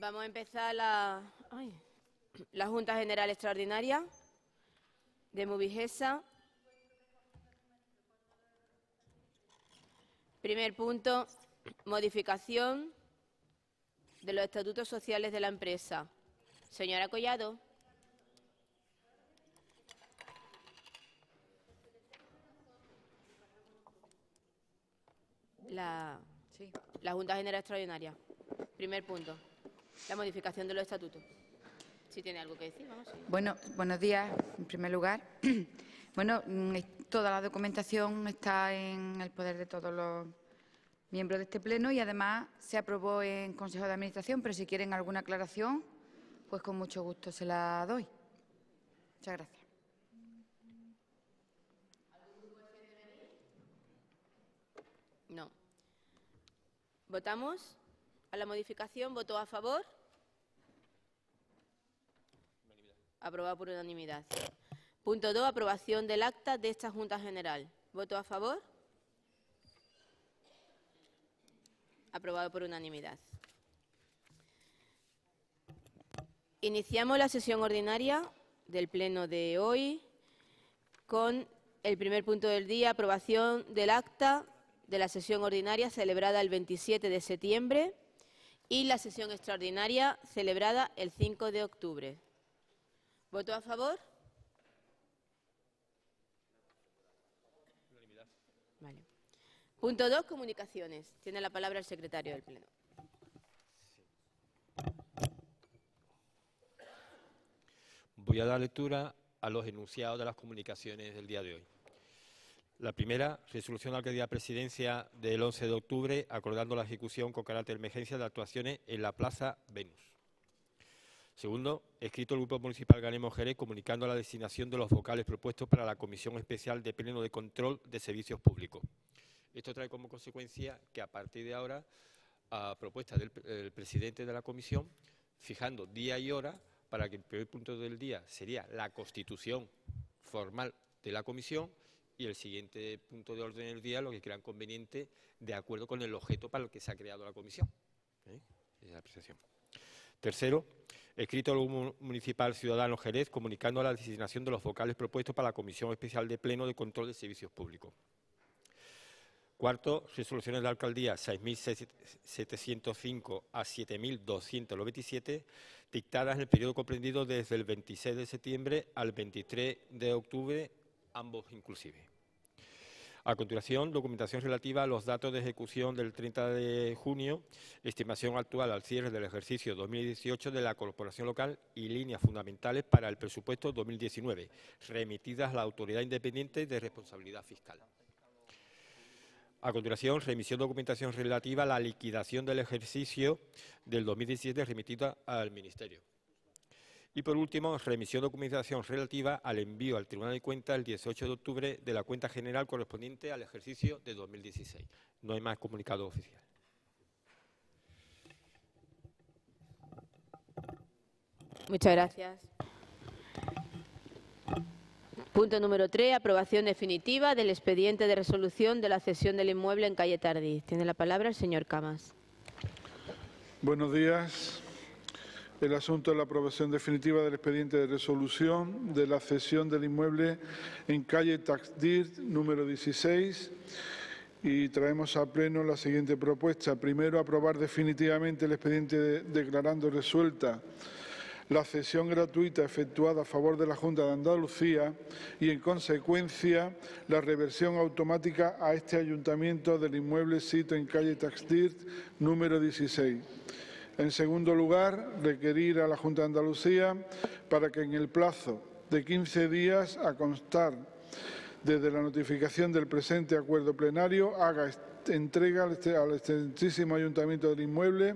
Vamos a empezar la Junta General Extraordinaria de Movigesa. Primer punto, modificación de los estatutos sociales de la empresa. Señora Collado. La Junta General Extraordinaria. Primer punto, la modificación de los estatutos. Si tiene algo que decir, vamos. Sí. Bueno, buenos días, en primer lugar. Bueno, toda la documentación está en el poder de todos los miembros de este pleno y además se aprobó en Consejo de Administración, pero si quieren alguna aclaración, pues con mucho gusto se la doy. Muchas gracias. No. ¿Votamos a la modificación? ¿Votó a favor? Aprobado por unanimidad. Punto 2. Aprobación del acta de esta Junta General. ¿Voto a favor? Aprobado por unanimidad. Iniciamos la sesión ordinaria del Pleno de hoy con el primer punto del día, aprobación del acta de la sesión ordinaria celebrada el 27 de septiembre y la sesión extraordinaria celebrada el 5 de octubre. ¿Voto a favor? Vale. Punto 2, comunicaciones. Tiene la palabra el secretario del Pleno. Voy a dar lectura a los enunciados de las comunicaciones del día de hoy. La primera, resolución de la Alcaldía de Presidencia del 11 de octubre, acordando la ejecución con carácter de emergencia de actuaciones en la Plaza Venus. Segundo, escrito el Grupo Municipal Ganemo Jerez comunicando la designación de los vocales propuestos para la Comisión Especial de Pleno de Control de Servicios Públicos. Esto trae como consecuencia que a partir de ahora, a propuesta del presidente de la comisión, fijando día y hora para que el primer punto del día sería la constitución formal de la comisión y el siguiente punto de orden del día lo que crean conveniente de acuerdo con el objeto para el que se ha creado la comisión. Es la apreciación. Tercero, escrito al Grupo Municipal Ciudadano Jerez comunicando la designación de los vocales propuestos para la Comisión Especial de Pleno de Control de Servicios Públicos. Cuarto, resoluciones de la Alcaldía 6.705 a 7.227, dictadas en el periodo comprendido desde el 26 de septiembre al 23 de octubre, ambos inclusive. A continuación, documentación relativa a los datos de ejecución del 30 de junio, estimación actual al cierre del ejercicio 2018 de la Corporación Local y líneas fundamentales para el presupuesto 2019, remitidas a la Autoridad Independiente de Responsabilidad Fiscal. A continuación, remisión de documentación relativa a la liquidación del ejercicio del 2017 remitida al Ministerio. Y por último, remisión de documentación relativa al envío al Tribunal de Cuentas el 18 de octubre de la cuenta general correspondiente al ejercicio de 2016. No hay más comunicado oficial. Muchas gracias. Punto número 3, aprobación definitiva del expediente de resolución de la cesión del inmueble en calle Tardí. Tiene la palabra el señor Camas. Buenos días. El asunto es la aprobación definitiva del expediente de resolución de la cesión del inmueble en calle Tardí, número 16. Y traemos a pleno la siguiente propuesta. Primero, aprobar definitivamente el expediente declarando resuelta la cesión gratuita efectuada a favor de la Junta de Andalucía y, en consecuencia, la reversión automática a este ayuntamiento del inmueble sito en calle Taxdir, número 16. En segundo lugar, requerir a la Junta de Andalucía para que en el plazo de 15 días, a constar desde la notificación del presente acuerdo plenario, haga entrega al extensísimo ayuntamiento del inmueble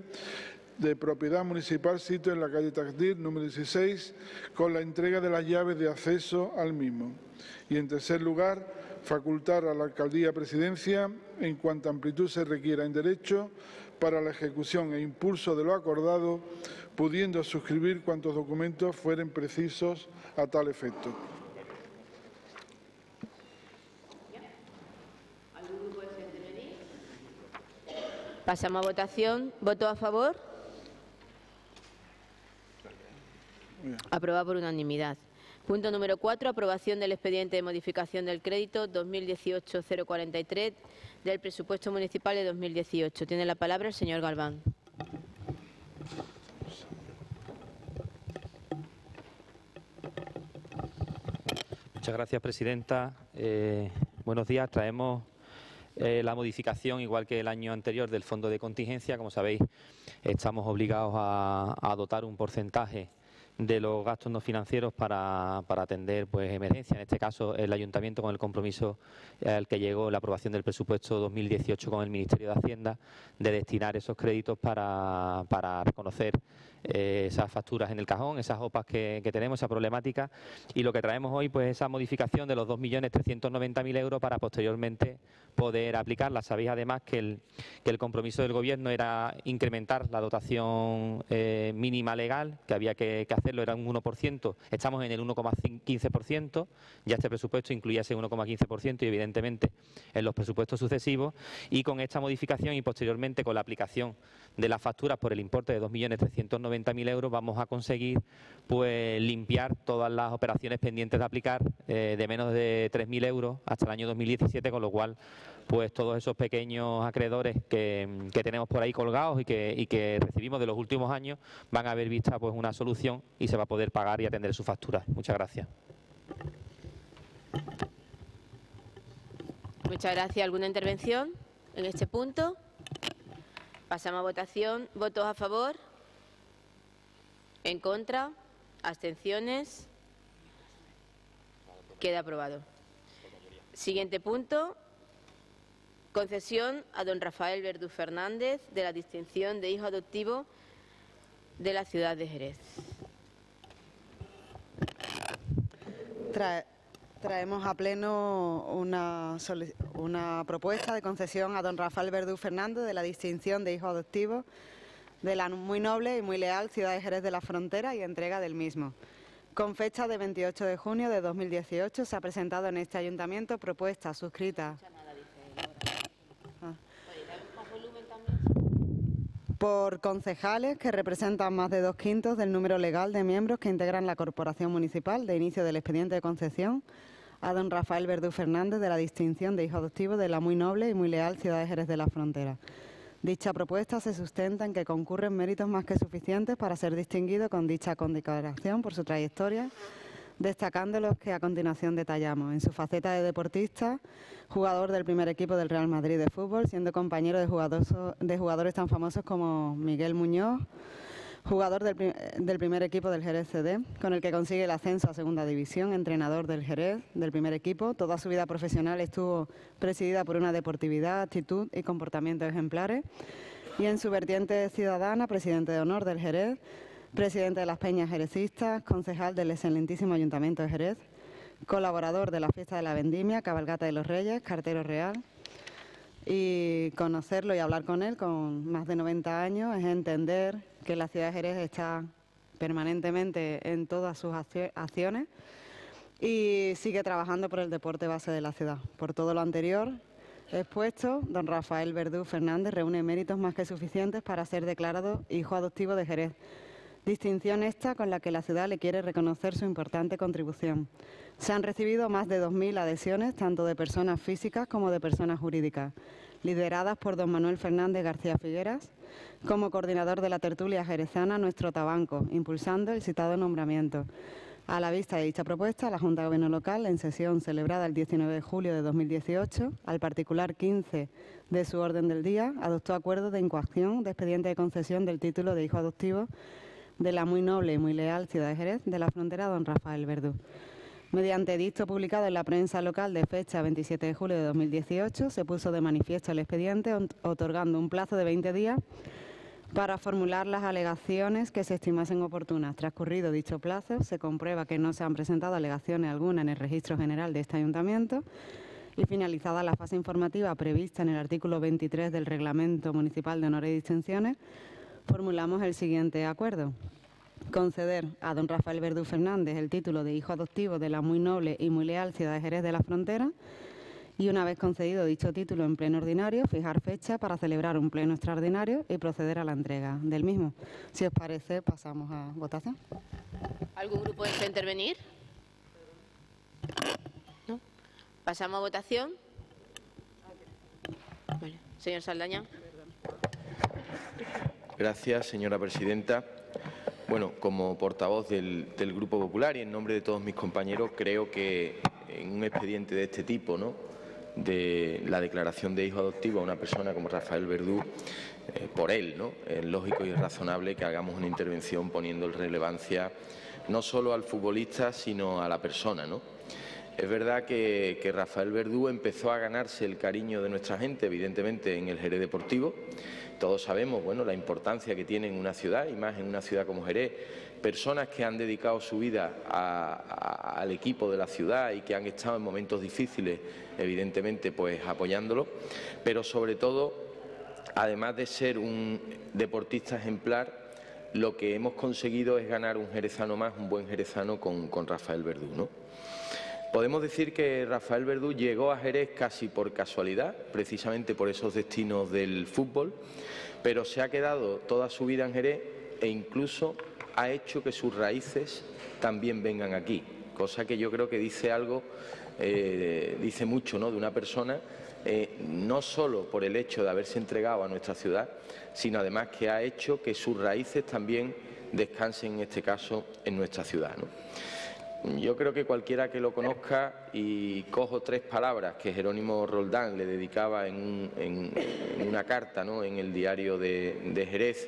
de propiedad municipal sito en la calle Tardí, número 16, con la entrega de las llaves de acceso al mismo. Y, en tercer lugar, facultar a la Alcaldía Presidencia, en cuanta amplitud se requiera en derecho, para la ejecución e impulso de lo acordado, pudiendo suscribir cuantos documentos fueren precisos a tal efecto. Pasamos a votación. ¿Voto a favor? Bien. Aprobado por unanimidad. Punto número 4. Aprobación del expediente de modificación del crédito 2018-043 del presupuesto municipal de 2018. Tiene la palabra el señor Galván. Muchas gracias, presidenta. Buenos días. Traemos la modificación, igual que el año anterior, del fondo de contingencia. Como sabéis, estamos obligados a dotar un porcentaje de los gastos no financieros para atender emergencias. En este caso, el Ayuntamiento, con el compromiso al que llegó la aprobación del presupuesto 2018 con el Ministerio de Hacienda, de destinar esos créditos para reconocer esas facturas en el cajón, esas OPAs que tenemos, esa problemática. Y lo que traemos hoy, pues esa modificación de los 2.390.000 euros para posteriormente poder aplicarla. Sabéis además que el compromiso del Gobierno era incrementar la dotación mínima legal, que había que hacerlo, era un 1%, estamos en el 1,15%, ya este presupuesto incluía ese 1,15% y evidentemente en los presupuestos sucesivos, y con esta modificación y posteriormente con la aplicación de las facturas por el importe de 2.390.000 euros vamos a conseguir limpiar todas las operaciones pendientes de aplicar de menos de 3.000 euros hasta el año 2017, con lo cual todos esos pequeños acreedores que tenemos por ahí colgados y que recibimos de los últimos años van a ver vista una solución y se va a poder pagar y atender sus facturas. Muchas gracias. Muchas gracias. ¿Alguna intervención en este punto? Pasamos a votación. ¿Votos a favor? ¿En contra? ¿Abstenciones? Queda aprobado. Siguiente punto. Concesión a don Rafael Verdú Fernández de la distinción de hijo adoptivo de la ciudad de Jerez. Traemos a pleno una propuesta de concesión a don Rafael Verdú Fernández de la distinción de hijo adoptivo de la muy noble y muy leal ciudad de Jerez de la Frontera y entrega del mismo. Con fecha de 28 de junio de 2018 se ha presentado en este ayuntamiento propuesta suscrita por concejales que representan más de 2/5 del número legal de miembros que integran la corporación municipal de inicio del expediente de concesión a don Rafael Verdú Fernández de la distinción de hijo adoptivo de la muy noble y muy leal ciudad de Jerez de la Frontera. Dicha propuesta se sustenta en que concurren méritos más que suficientes para ser distinguido con dicha condecoración por su trayectoria, destacando los que a continuación detallamos. En su faceta de deportista, jugador del primer equipo del Real Madrid de fútbol, siendo compañero de jugadores tan famosos como Miguel Muñoz, jugador del primer equipo del Jerez CD, con el que consigue el ascenso a Segunda División, entrenador del Jerez, del primer equipo. Toda su vida profesional estuvo presidida por una deportividad, actitud y comportamientos ejemplares. Y en su vertiente ciudadana, presidente de honor del Jerez, presidente de las Peñas Jerecistas, concejal del excelentísimo Ayuntamiento de Jerez, colaborador de la Fiesta de la Vendimia, Cabalgata de los Reyes, cartero real. Y conocerlo y hablar con él con más de 90 años es entender que la ciudad de Jerez está permanentemente en todas sus acciones y sigue trabajando por el deporte base de la ciudad. Por todo lo anterior expuesto, don Rafael Verdú Fernández reúne méritos más que suficientes para ser declarado hijo adoptivo de Jerez. Distinción esta con la que la ciudad le quiere reconocer su importante contribución. Se han recibido más de 2.000 adhesiones, tanto de personas físicas como de personas jurídicas, lideradas por don Manuel Fernández García Figueras, como coordinador de la tertulia jerezana Nuestro Tabanco, impulsando el citado nombramiento. A la vista de dicha propuesta, la Junta de Gobierno Local, en sesión celebrada el 19 de julio de 2018, al particular 15 de su orden del día, adoptó acuerdo de incoación de expediente de concesión del título de hijo adoptivo de la muy noble y muy leal ciudad de Jerez de la Frontera, don Rafael Verdú. Mediante edicto publicado en la prensa local de fecha 27 de julio de 2018, se puso de manifiesto el expediente, otorgando un plazo de 20 días para formular las alegaciones que se estimasen oportunas. Transcurrido dicho plazo, se comprueba que no se han presentado alegaciones alguna en el registro general de este ayuntamiento y finalizada la fase informativa prevista en el artículo 23 del Reglamento Municipal de Honores y Distinciones, formulamos el siguiente acuerdo. Conceder a don Rafael Verdú Fernández el título de hijo adoptivo de la muy noble y muy leal ciudad de Jerez de la Frontera y, una vez concedido dicho título en pleno ordinario, fijar fecha para celebrar un pleno extraordinario y proceder a la entrega del mismo. Si os parece, pasamos a votación. ¿Algún grupo desea intervenir? ¿No? ¿Pasamos a votación? Vale. Señor Saldaña. Gracias, señora presidenta. Bueno, como portavoz del Grupo Popular y en nombre de todos mis compañeros, creo que en un expediente de este tipo, ¿no?, de la declaración de hijo adoptivo a una persona como Rafael Verdú, por él, ¿no?, es lógico y razonable que hagamos una intervención poniendo en relevancia no solo al futbolista, sino a la persona, ¿no? Es verdad que Rafael Verdú empezó a ganarse el cariño de nuestra gente, evidentemente, en el Jerez Deportivo. Todos sabemos, bueno, la importancia que tiene en una ciudad, y más en una ciudad como Jerez, personas que han dedicado su vida al equipo de la ciudad y que han estado en momentos difíciles, evidentemente, pues apoyándolo, pero sobre todo, además de ser un deportista ejemplar, lo que hemos conseguido es ganar un jerezano más, un buen jerezano con Rafael Verdú, ¿no? Podemos decir que Rafael Verdú llegó a Jerez casi por casualidad, precisamente por esos destinos del fútbol, pero se ha quedado toda su vida en Jerez e incluso ha hecho que sus raíces también vengan aquí, cosa que yo creo que dice algo, dice mucho, ¿no?, de una persona, no solo por el hecho de haberse entregado a nuestra ciudad, sino además que ha hecho que sus raíces también descansen, en este caso, en nuestra ciudad, ¿no? Yo creo que cualquiera que lo conozca, y cojo 3 palabras que Jerónimo Roldán le dedicaba en una carta, ¿no?, en el diario de Jerez,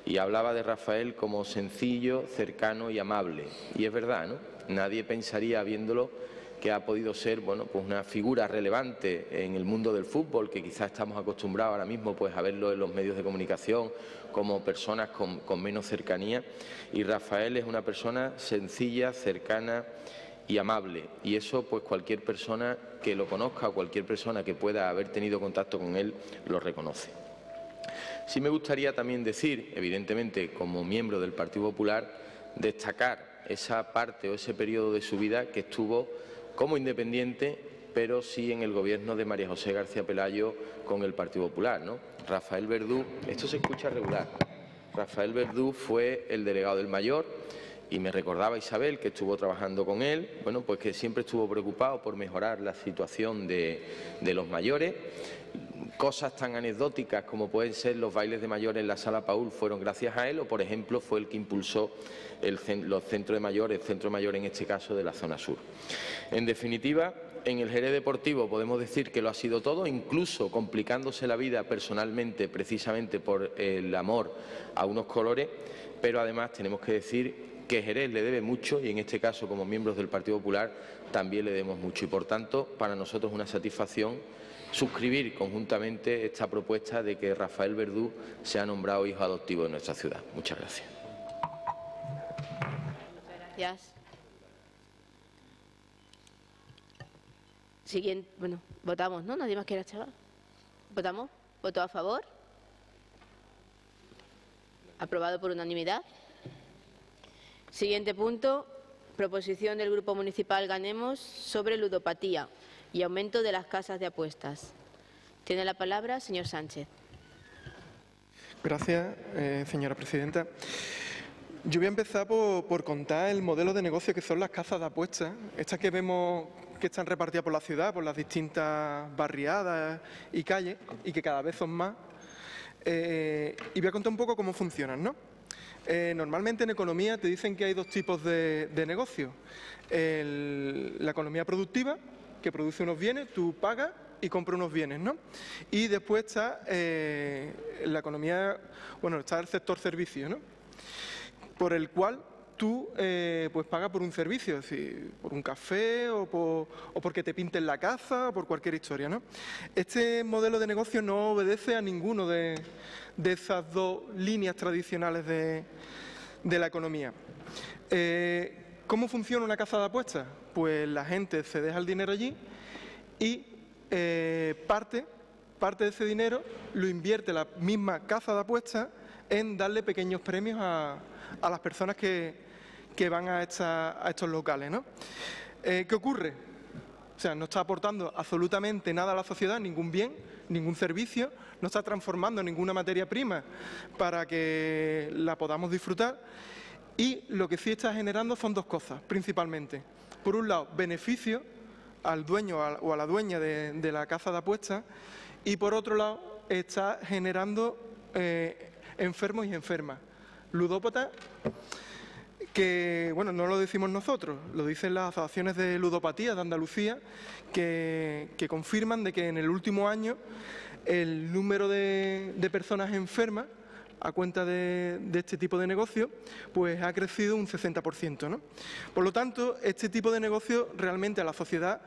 y hablaba de Rafael como sencillo, cercano y amable. Y es verdad, ¿no? Nadie pensaría, viéndolo, que ha podido ser, bueno, pues una figura relevante en el mundo del fútbol, que quizás estamos acostumbrados ahora mismo pues a verlo en los medios de comunicación como personas con menos cercanía, y Rafael es una persona sencilla, cercana y amable, y eso pues cualquier persona que lo conozca o cualquier persona que pueda haber tenido contacto con él lo reconoce. Sí me gustaría también decir, evidentemente como miembro del Partido Popular, destacar esa parte o ese periodo de su vida que estuvo como independiente, pero sí en el gobierno de María José García Pelayo con el Partido Popular, ¿no? Rafael Verdú, esto se escucha regular, Rafael Verdú fue el delegado del Mayor, y me recordaba Isabel, que estuvo trabajando con él, bueno, pues que siempre estuvo preocupado por mejorar la situación de los mayores. Cosas tan anecdóticas como pueden ser los bailes de mayores en la Sala Paul fueron gracias a él, o por ejemplo fue el que impulsó los centros de mayores, el centro mayor en este caso de la zona sur. En definitiva, en el Jerez Deportivo podemos decir que lo ha sido todo, incluso complicándose la vida personalmente precisamente por el amor a unos colores, pero además tenemos que decir que Jerez le debe mucho, y en este caso como miembros del Partido Popular también le debemos mucho, y por tanto para nosotros es una satisfacción suscribir conjuntamente esta propuesta de que Rafael Verdú sea nombrado hijo adoptivo de nuestra ciudad. Muchas gracias. Gracias. Siguiente, bueno, votamos, ¿no? Nadie más quiere chaval. ¿Votamos? ¿Voto a favor? Aprobado por unanimidad. Siguiente punto, proposición del Grupo Municipal Ganemos sobre ludopatía y aumento de las casas de apuestas. Tiene la palabra señor Sánchez. Gracias, señora presidenta. Yo voy a empezar por contar el modelo de negocio que son las casas de apuestas, estas que vemos que están repartidas por la ciudad, por las distintas barriadas y calles, y que cada vez son más. Y voy a contar un poco cómo funcionan, ¿no? Normalmente en economía te dicen que hay 2 tipos de negocio. La economía productiva, que produce unos bienes, tú pagas y compras unos bienes, ¿no? Y después está la economía, bueno, está el sector servicios, ¿no?, por el cual tú pues pagas por un servicio, es decir, por un café o porque te pinten la casa o por cualquier historia, ¿no? Este modelo de negocio no obedece a ninguno de esas 2 líneas tradicionales de la economía. ¿Cómo funciona una casa de apuestas? Pues la gente se deja el dinero allí y parte de ese dinero lo invierte la misma casa de apuestas en darle pequeños premios a las personas que van a estos locales, ¿no? ¿Qué ocurre? sea, no está aportando absolutamente nada a la sociedad, ningún bien, ningún servicio, no está transformando ninguna materia prima para que la podamos disfrutar. Y lo que sí está generando son dos cosas, principalmente. Por un lado, beneficio al dueño o a la dueña de la casa de apuestas, y por otro lado, está generando enfermos y enfermas, ludópatas, que, bueno, no lo decimos nosotros, lo dicen las asociaciones de ludopatía de Andalucía, que confirman de que en el último año el número de personas enfermas a cuenta de este tipo de negocio, pues ha crecido un 60%, ¿no? Por lo tanto, este tipo de negocio realmente a la sociedad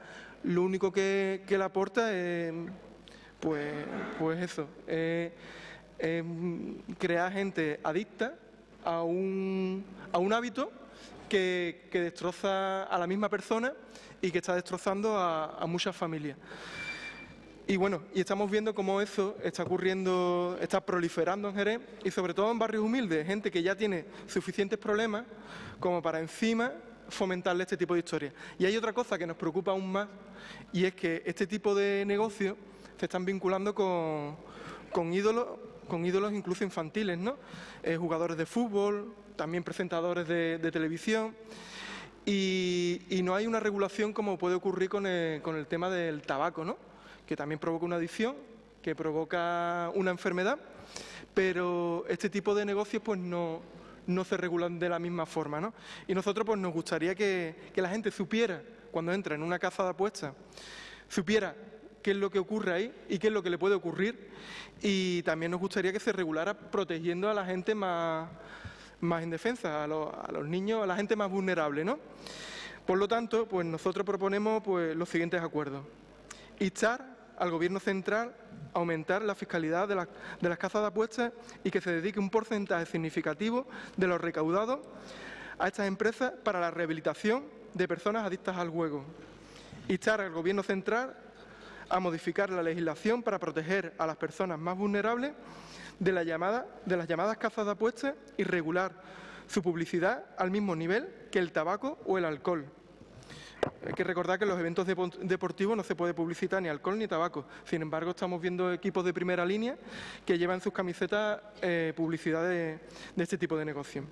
lo único que le aporta es, pues eso, crear gente adicta a un hábito que destroza a la misma persona y que está destrozando a muchas familias. Y bueno, y estamos viendo cómo eso está ocurriendo, está proliferando en Jerez y sobre todo en barrios humildes, gente que ya tiene suficientes problemas como para encima fomentarle este tipo de historias. Y hay otra cosa que nos preocupa aún más, y es que este tipo de negocios se están vinculando con ídolos incluso infantiles, ¿no? Jugadores de fútbol, también presentadores de televisión, y no hay una regulación como puede ocurrir con el tema del tabaco, ¿no? Que también provoca una adicción, que provoca una enfermedad, pero este tipo de negocios pues no se regulan de la misma forma, ¿no? Y nosotros pues nos gustaría que la gente supiera, cuando entra en una casa de apuestas, supiera qué es lo que ocurre ahí y qué es lo que le puede ocurrir, y también nos gustaría que se regulara protegiendo a la gente más indefensa, a los niños, a la gente más vulnerable, ¿no? Por lo tanto, pues nosotros proponemos pues los siguientes acuerdos. Instar al Gobierno central a aumentar la fiscalidad de las casas de apuestas y que se dedique un porcentaje significativo de lo recaudado a estas empresas para la rehabilitación de personas adictas al juego. Instar al Gobierno central a modificar la legislación para proteger a las personas más vulnerables de las llamadas casas de apuestas y regular su publicidad al mismo nivel que el tabaco o el alcohol. Hay que recordar que en los eventos deportivos no se puede publicitar ni alcohol ni tabaco. Sin embargo, estamos viendo equipos de primera línea que llevan en sus camisetas publicidad de este tipo de negocio.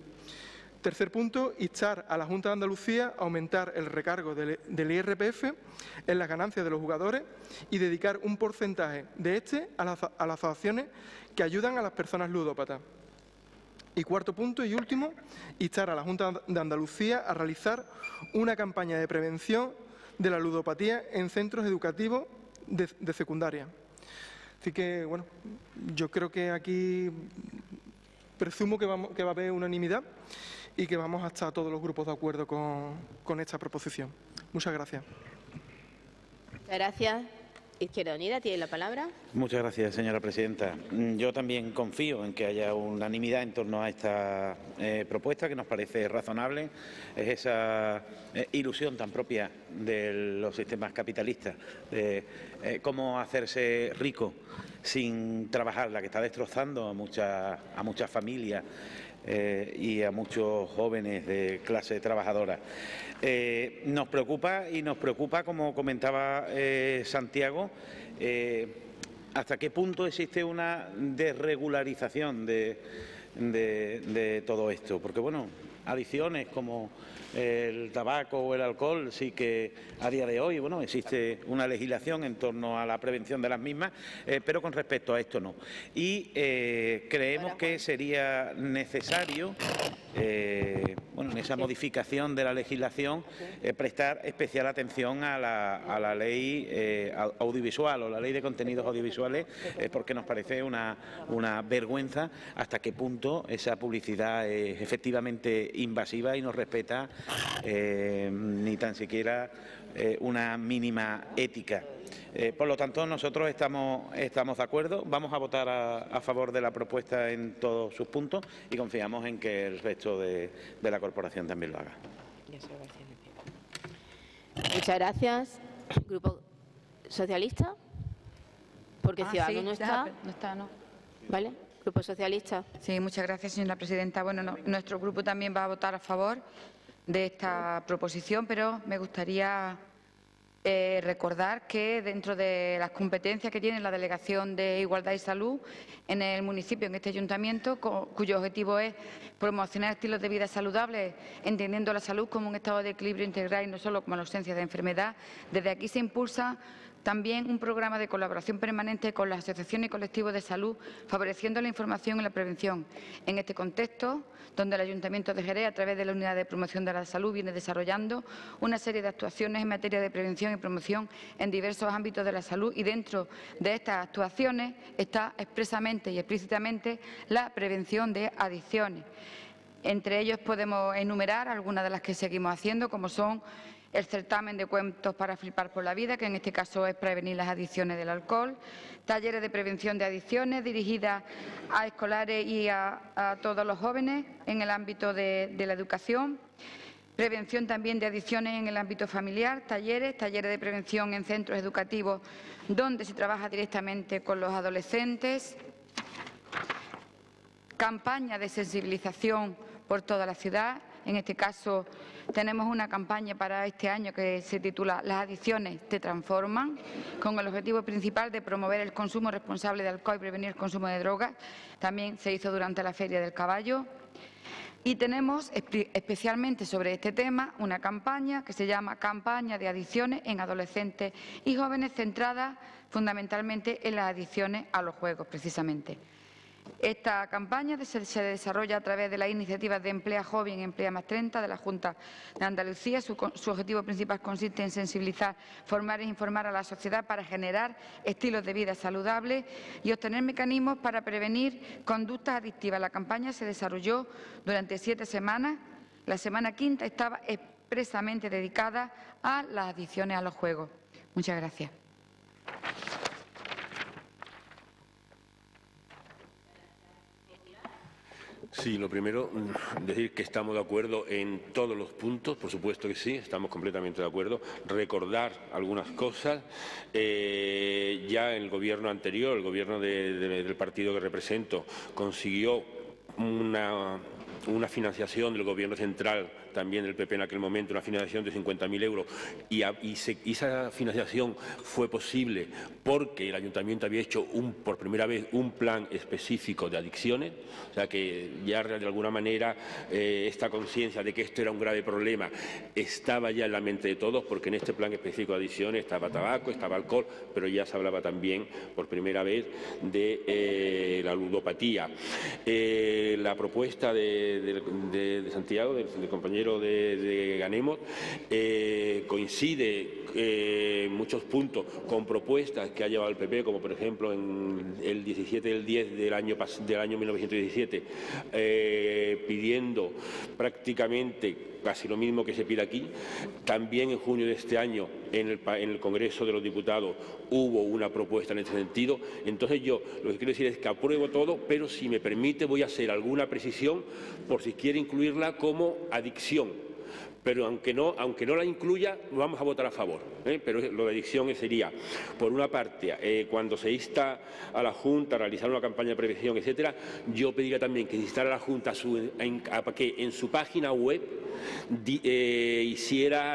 Tercer punto, instar a la Junta de Andalucía a aumentar el recargo del IRPF en las ganancias de los jugadores y dedicar un porcentaje de este a las asociaciones que ayudan a las personas ludópatas. Y cuarto punto y último, instar a la Junta de Andalucía a realizar una campaña de prevención de la ludopatía en centros educativos de secundaria. Así que, bueno, yo creo que aquí presumo que va a haber unanimidad y que vamos a estar todos los grupos de acuerdo con esta proposición. Muchas gracias. Muchas gracias. Izquierda Unida tiene la palabra. Muchas gracias, señora presidenta. Yo también confío en que haya unanimidad en torno a esta propuesta, que nos parece razonable. Es esa ilusión tan propia de los sistemas capitalistas, de cómo hacerse rico sin trabajar, la que está destrozando a muchas familias y a muchos jóvenes de clase trabajadora. Nos preocupa, como comentaba Santiago, hasta qué punto existe una desregularización de todo esto. Porque, bueno, adicciones como el tabaco o el alcohol sí que a día de hoy, bueno, existe una legislación en torno a la prevención de las mismas, pero con respecto a esto no. Y creemos que sería necesario, bueno, en esa modificación de la legislación, prestar especial atención a la ley audiovisual o la ley de contenidos audiovisuales, porque nos parece una vergüenza hasta qué punto esa publicidad es efectivamente invasiva y no respeta ni tan siquiera una mínima ética. Por lo tanto, nosotros estamos de acuerdo, vamos a votar a favor de la propuesta en todos sus puntos y confiamos en que el resto de la corporación también lo haga. Muchas gracias. Grupo Socialista, porque Ciudadanos sí, no está. No está, no. ¿Vale? Grupo Socialista. Sí, muchas gracias, señora presidenta. Bueno, nuestro grupo también va a votar a favor de esta proposición, pero me gustaría Recordar que dentro de las competencias que tiene la Delegación de Igualdad y Salud en el municipio, en este ayuntamiento, cuyo objetivo es promocionar estilos de vida saludables, entendiendo la salud como un estado de equilibrio integral y no solo como la ausencia de enfermedad, desde aquí se impulsa también un programa de colaboración permanente con las asociaciones y colectivos de salud, favoreciendo la información y la prevención. En este contexto, donde el Ayuntamiento de Jerez, a través de la Unidad de Promoción de la Salud, viene desarrollando una serie de actuaciones en materia de prevención y promoción en diversos ámbitos de la salud, y dentro de estas actuaciones está expresamente y explícitamente la prevención de adicciones. Entre ellos podemos enumerar algunas de las que seguimos haciendo, como son el certamen de cuentos para flipar por la vida, que en este caso es prevenir las adicciones del alcohol, talleres de prevención de adicciones dirigidas a escolares y a todos los jóvenes en el ámbito de la educación, prevención también de adicciones en el ámbito familiar, talleres de prevención en centros educativos donde se trabaja directamente con los adolescentes, campaña de sensibilización por toda la ciudad. En este caso tenemos una campaña para este año que se titula Las adicciones te transforman, con el objetivo principal de promover el consumo responsable de alcohol y prevenir el consumo de drogas. También se hizo durante la Feria del Caballo. Y tenemos especialmente sobre este tema una campaña que se llama Campaña de Adicciones en Adolescentes y Jóvenes, centrada fundamentalmente en las adicciones a los juegos, precisamente. Esta campaña se desarrolla a través de las iniciativas de Emplea Joven y Emplea Más 30 de la Junta de Andalucía. Su objetivo principal consiste en sensibilizar, formar e informar a la sociedad para generar estilos de vida saludables y obtener mecanismos para prevenir conductas adictivas. La campaña se desarrolló durante 7 semanas. La semana quinta estaba expresamente dedicada a las adicciones a los juegos. Muchas gracias. Sí, lo primero, decir que estamos de acuerdo en todos los puntos, por supuesto que sí, estamos completamente de acuerdo. Recordar algunas cosas. Ya el Gobierno anterior, el Gobierno del partido que represento, consiguió una financiación del Gobierno central, también del PP en aquel momento, una financiación de 50.000 euros, y esa financiación fue posible porque el Ayuntamiento había hecho por primera vez un plan específico de adicciones, o sea que ya de alguna manera esta conciencia de que esto era un grave problema estaba ya en la mente de todos, porque en este plan específico de adicciones estaba tabaco, estaba alcohol, pero ya se hablaba también por primera vez de la ludopatía. La propuesta de Santiago, del compañero de Ganemos, coincide en muchos puntos con propuestas que ha llevado el PP, como por ejemplo en el 17 del 10 del año 1917, pidiendo prácticamente casi lo mismo que se pide aquí. También en junio de este año, en el Congreso de los Diputados, hubo una propuesta en este sentido. Entonces yo lo que quiero decir es que apruebo todo, pero si me permite voy a hacer alguna precisión por si quiere incluirla como adicción. Pero aunque no la incluya, vamos a votar a favor. Pero lo de adicción sería, por una parte, cuando se insta a la Junta a realizar una campaña de prevención, etcétera, yo pediría también que instara a la Junta a que en su página web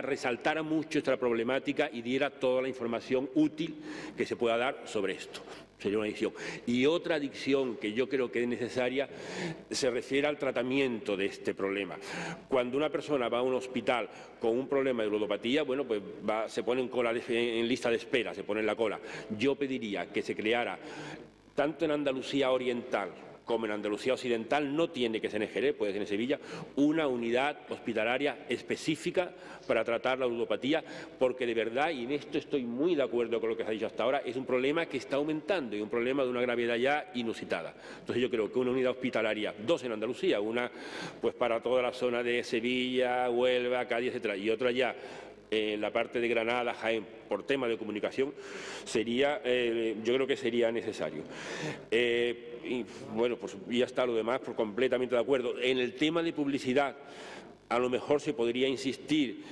resaltara mucho esta problemática y diera toda la información útil que se pueda dar sobre esto. Sería una adicción. Y otra adicción que yo creo que es necesaria se refiere al tratamiento de este problema. Cuando una persona va a un hospital con un problema de ludopatía, bueno, pues se pone en lista de espera, se pone en la cola. Yo pediría que se creara, tanto en Andalucía Oriental como en Andalucía Occidental, no tiene que ser en Jerez, puede ser en Sevilla, una unidad hospitalaria específica para tratar la ludopatía, porque de verdad, y en esto estoy muy de acuerdo con lo que se ha dicho hasta ahora, es un problema que está aumentando y un problema de una gravedad ya inusitada. Entonces yo creo que una unidad hospitalaria, 2 en Andalucía, una pues para toda la zona de Sevilla, Huelva, Cádiz, etcétera, y otra ya en la parte de Granada, Jaén, por tema de comunicación, sería, yo creo que sería necesario. Y bueno, pues ya está lo demás, por completamente de acuerdo. En el tema de publicidad, a lo mejor se podría insistir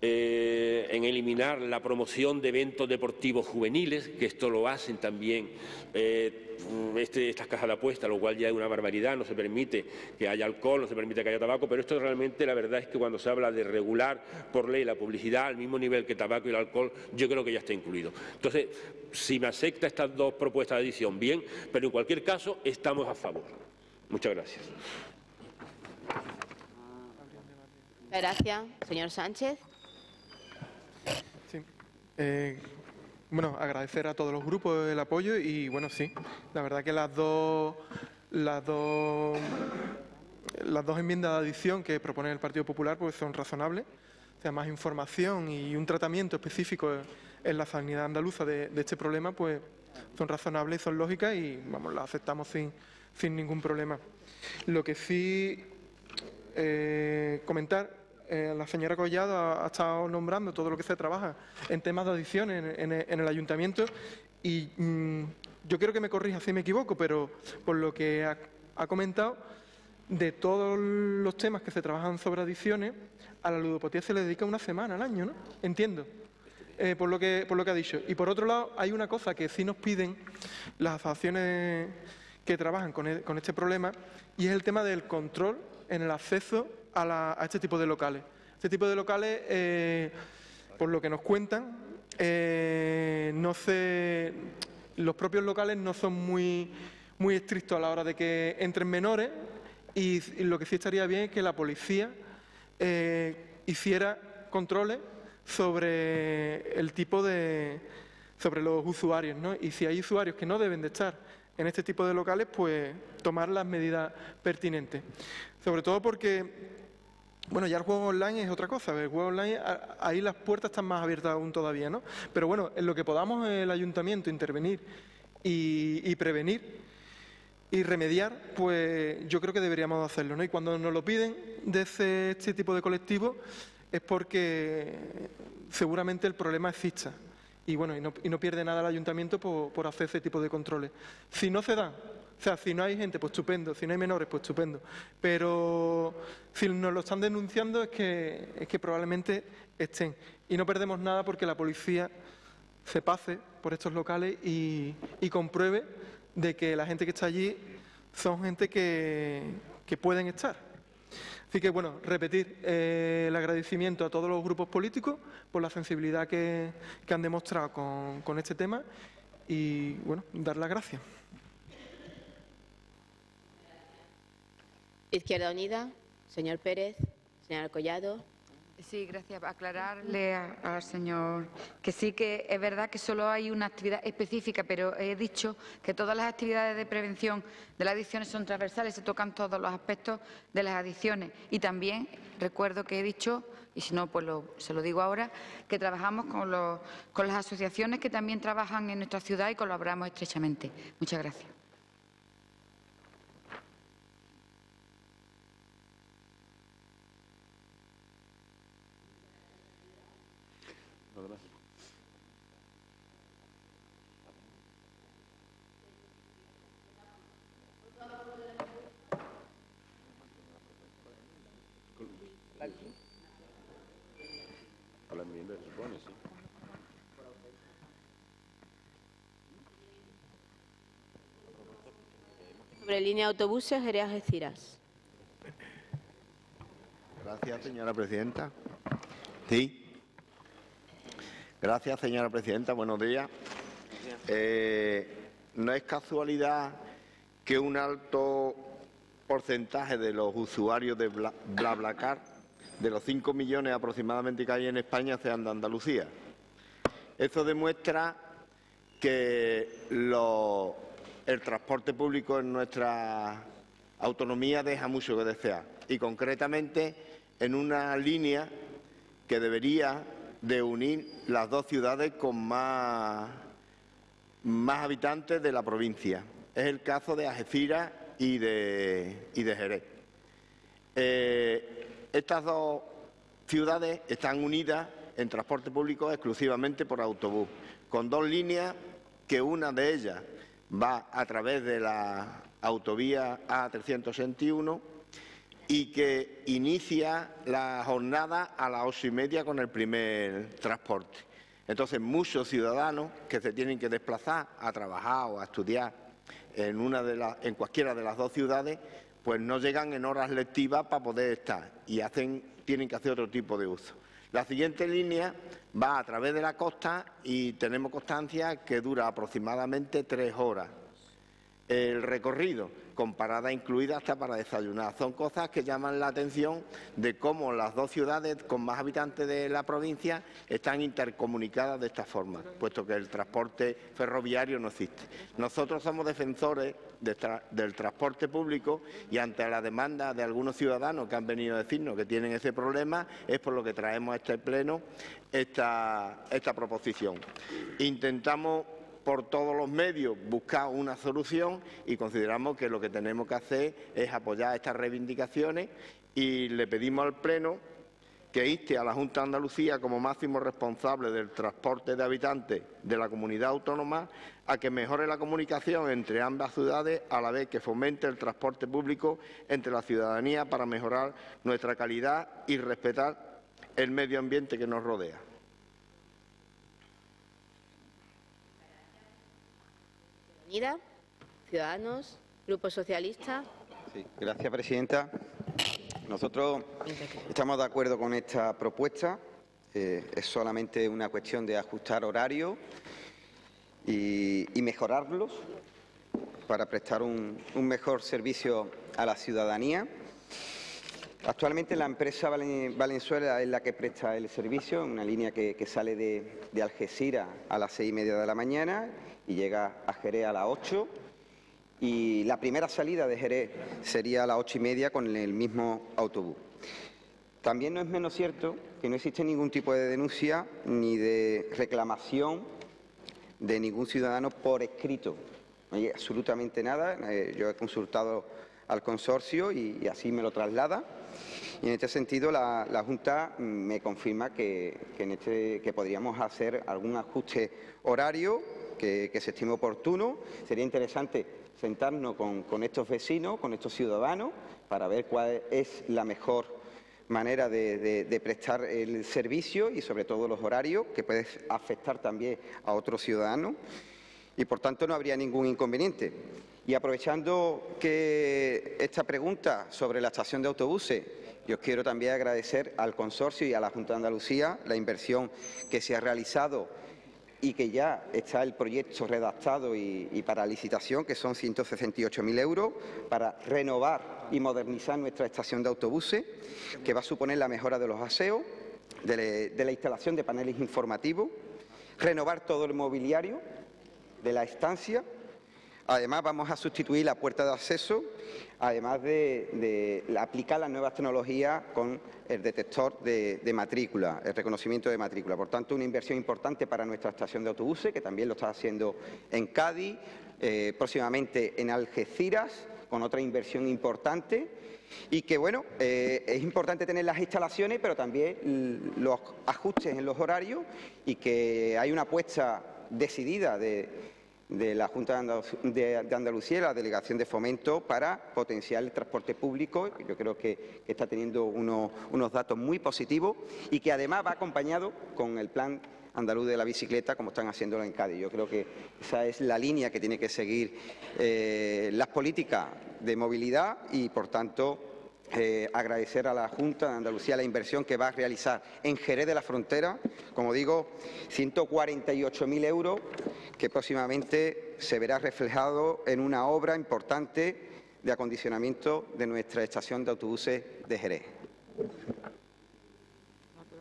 en eliminar la promoción de eventos deportivos juveniles, que esto lo hacen también estas cajas de apuestas, lo cual ya es una barbaridad. No se permite que haya alcohol, no se permite que haya tabaco, pero esto realmente, la verdad es que cuando se habla de regular por ley la publicidad al mismo nivel que el tabaco y el alcohol, yo creo que ya está incluido. Entonces, si me acepta estas dos propuestas de adición, bien, pero en cualquier caso estamos a favor. Muchas gracias. Gracias. Señor Sánchez. Sí. Bueno, agradecer a todos los grupos el apoyo y, bueno, sí, la verdad que las dos enmiendas de adición que propone el Partido Popular pues son razonables. O sea, más información y un tratamiento específico en la sanidad andaluza de este problema pues son razonables y son lógicas y, vamos, las aceptamos sin ningún problema. Lo que sí comentar, la señora Collado ha estado nombrando todo lo que se trabaja en temas de adicciones en el ayuntamiento y yo quiero que me corrija si me equivoco, pero por lo que ha comentado, de todos los temas que se trabajan sobre adicciones, a la ludopatía se le dedica una semana al año, ¿no? Entiendo. Por lo que ha dicho. Y por otro lado, hay una cosa que sí nos piden las asociaciones que trabajan con este problema y es el tema del control en el acceso a este tipo de locales. Este tipo de locales, por lo que nos cuentan, los propios locales no son muy estrictos a la hora de que entren menores y lo que sí estaría bien es que la policía hiciera controles sobre el tipo sobre los usuarios, ¿no? Y si hay usuarios que no deben de estar en este tipo de locales, pues tomar las medidas pertinentes. Sobre todo porque, bueno, ya el juego online es otra cosa. El juego online, ahí las puertas están más abiertas aún todavía, ¿no? Pero bueno, en lo que podamos el ayuntamiento intervenir y prevenir y remediar, pues yo creo que deberíamos hacerlo, ¿no? Y cuando nos lo piden de este tipo de colectivos es porque seguramente el problema exista. Y bueno, y no pierde nada el ayuntamiento por hacer ese tipo de controles. Si no se dan, o sea, si no hay gente, pues estupendo, si no hay menores, pues estupendo. Pero si nos lo están denunciando es que probablemente estén. Y no perdemos nada porque la policía se pase por estos locales y compruebe de que la gente que está allí son gente que pueden estar. Así que, bueno, repetir el agradecimiento a todos los grupos políticos por la sensibilidad que han demostrado con este tema y, bueno, dar las gracias. Izquierda Unida, señor Pérez, señora Collado. Sí, gracias. Aclararle al señor que sí que es verdad que solo hay una actividad específica, pero he dicho que todas las actividades de prevención de las adicciones son transversales, se tocan todos los aspectos de las adicciones. Y también recuerdo que he dicho, y si no, pues se lo digo ahora, que trabajamos con las asociaciones que también trabajan en nuestra ciudad y colaboramos estrechamente. Muchas gracias. Sobre línea de autobuses, Jerez Algeciras. Gracias, señora presidenta. Sí. Gracias, señora presidenta. Buenos días. No es casualidad que un alto porcentaje de los usuarios de BlaBlaCar, de los 5 millones aproximadamente que hay en España, sean de Andalucía. Eso demuestra que el transporte público en nuestra autonomía deja mucho que desear y concretamente en una línea que debería de unir las dos ciudades con más habitantes de la provincia. Es el caso de Algeciras y de Jerez. Estas dos ciudades están unidas en transporte público exclusivamente por autobús, con dos líneas que una de ellas va a través de la autovía A361 y que inicia la jornada a las 8:30 con el primer transporte. Entonces, muchos ciudadanos que se tienen que desplazar a trabajar o a estudiar en cualquiera de las dos ciudades, pues no llegan en horas lectivas para poder estar y tienen que hacer otro tipo de uso. La siguiente línea va a través de la costa y tenemos constancia que dura aproximadamente 3 horas el recorrido, con parada incluida hasta para desayunar. Son cosas que llaman la atención de cómo las dos ciudades con más habitantes de la provincia están intercomunicadas de esta forma, puesto que el transporte ferroviario no existe. Nosotros somos defensores del transporte público y ante la demanda de algunos ciudadanos que han venido a decirnos que tienen ese problema, es por lo que traemos a este pleno esta proposición. Intentamos por todos los medios buscar una solución y consideramos que lo que tenemos que hacer es apoyar estas reivindicaciones y le pedimos al Pleno que inste a la Junta de Andalucía como máximo responsable del transporte de habitantes de la comunidad autónoma a que mejore la comunicación entre ambas ciudades a la vez que fomente el transporte público entre la ciudadanía para mejorar nuestra calidad y respetar el medio ambiente que nos rodea. Unida, Ciudadanos, Grupo Socialista. Sí, gracias, presidenta. Nosotros estamos de acuerdo con esta propuesta. Es solamente una cuestión de ajustar horarios y mejorarlos para prestar un mejor servicio a la ciudadanía. Actualmente la empresa Valenzuela es la que presta el servicio, una línea que sale de Algeciras a las 6:30 de la mañana y llega a Jerez a las 8. Y la primera salida de Jerez sería a las 8:30 con el mismo autobús. También no es menos cierto que no existe ningún tipo de denuncia ni de reclamación de ningún ciudadano por escrito. No hay absolutamente nada. Yo he consultado al consorcio y así me lo traslada. Y en este sentido la Junta me confirma que podríamos hacer algún ajuste horario que se estime oportuno. Sería interesante sentarnos con estos vecinos, con estos ciudadanos, para ver cuál es la mejor manera de prestar el servicio y sobre todo los horarios, que puede afectar también a otros ciudadanos. Y por tanto no habría ningún inconveniente. Y aprovechando que esta pregunta sobre la estación de autobuses, yo quiero también agradecer al consorcio y a la Junta de Andalucía la inversión que se ha realizado y que ya está el proyecto redactado y para licitación, que son 168.000 euros, para renovar y modernizar nuestra estación de autobuses, que va a suponer la mejora de los aseos, de la instalación de paneles informativos, renovar todo el mobiliario de la estancia. Además, vamos a sustituir la puerta de acceso, además de aplicar las nuevas tecnologías con el detector de matrícula, el reconocimiento de matrícula. Por tanto, una inversión importante para nuestra estación de autobuses, que también lo está haciendo en Cádiz, próximamente en Algeciras, con otra inversión importante. Y que, bueno, es importante tener las instalaciones, pero también los ajustes en los horarios y que hay una apuesta decidida de la Junta de Andalucía y la Delegación de Fomento para potenciar el transporte público. Yo creo que está teniendo unos datos muy positivos y que además va acompañado con el Plan Andaluz de la Bicicleta, como están haciéndolo en Cádiz. Yo creo que esa es la línea que tiene que seguir las políticas de movilidad y, por tanto, agradecer a la Junta de Andalucía la inversión que va a realizar en Jerez de la Frontera, como digo, 148.000 euros, que próximamente se verá reflejado en una obra importante de acondicionamiento de nuestra estación de autobuses de Jerez.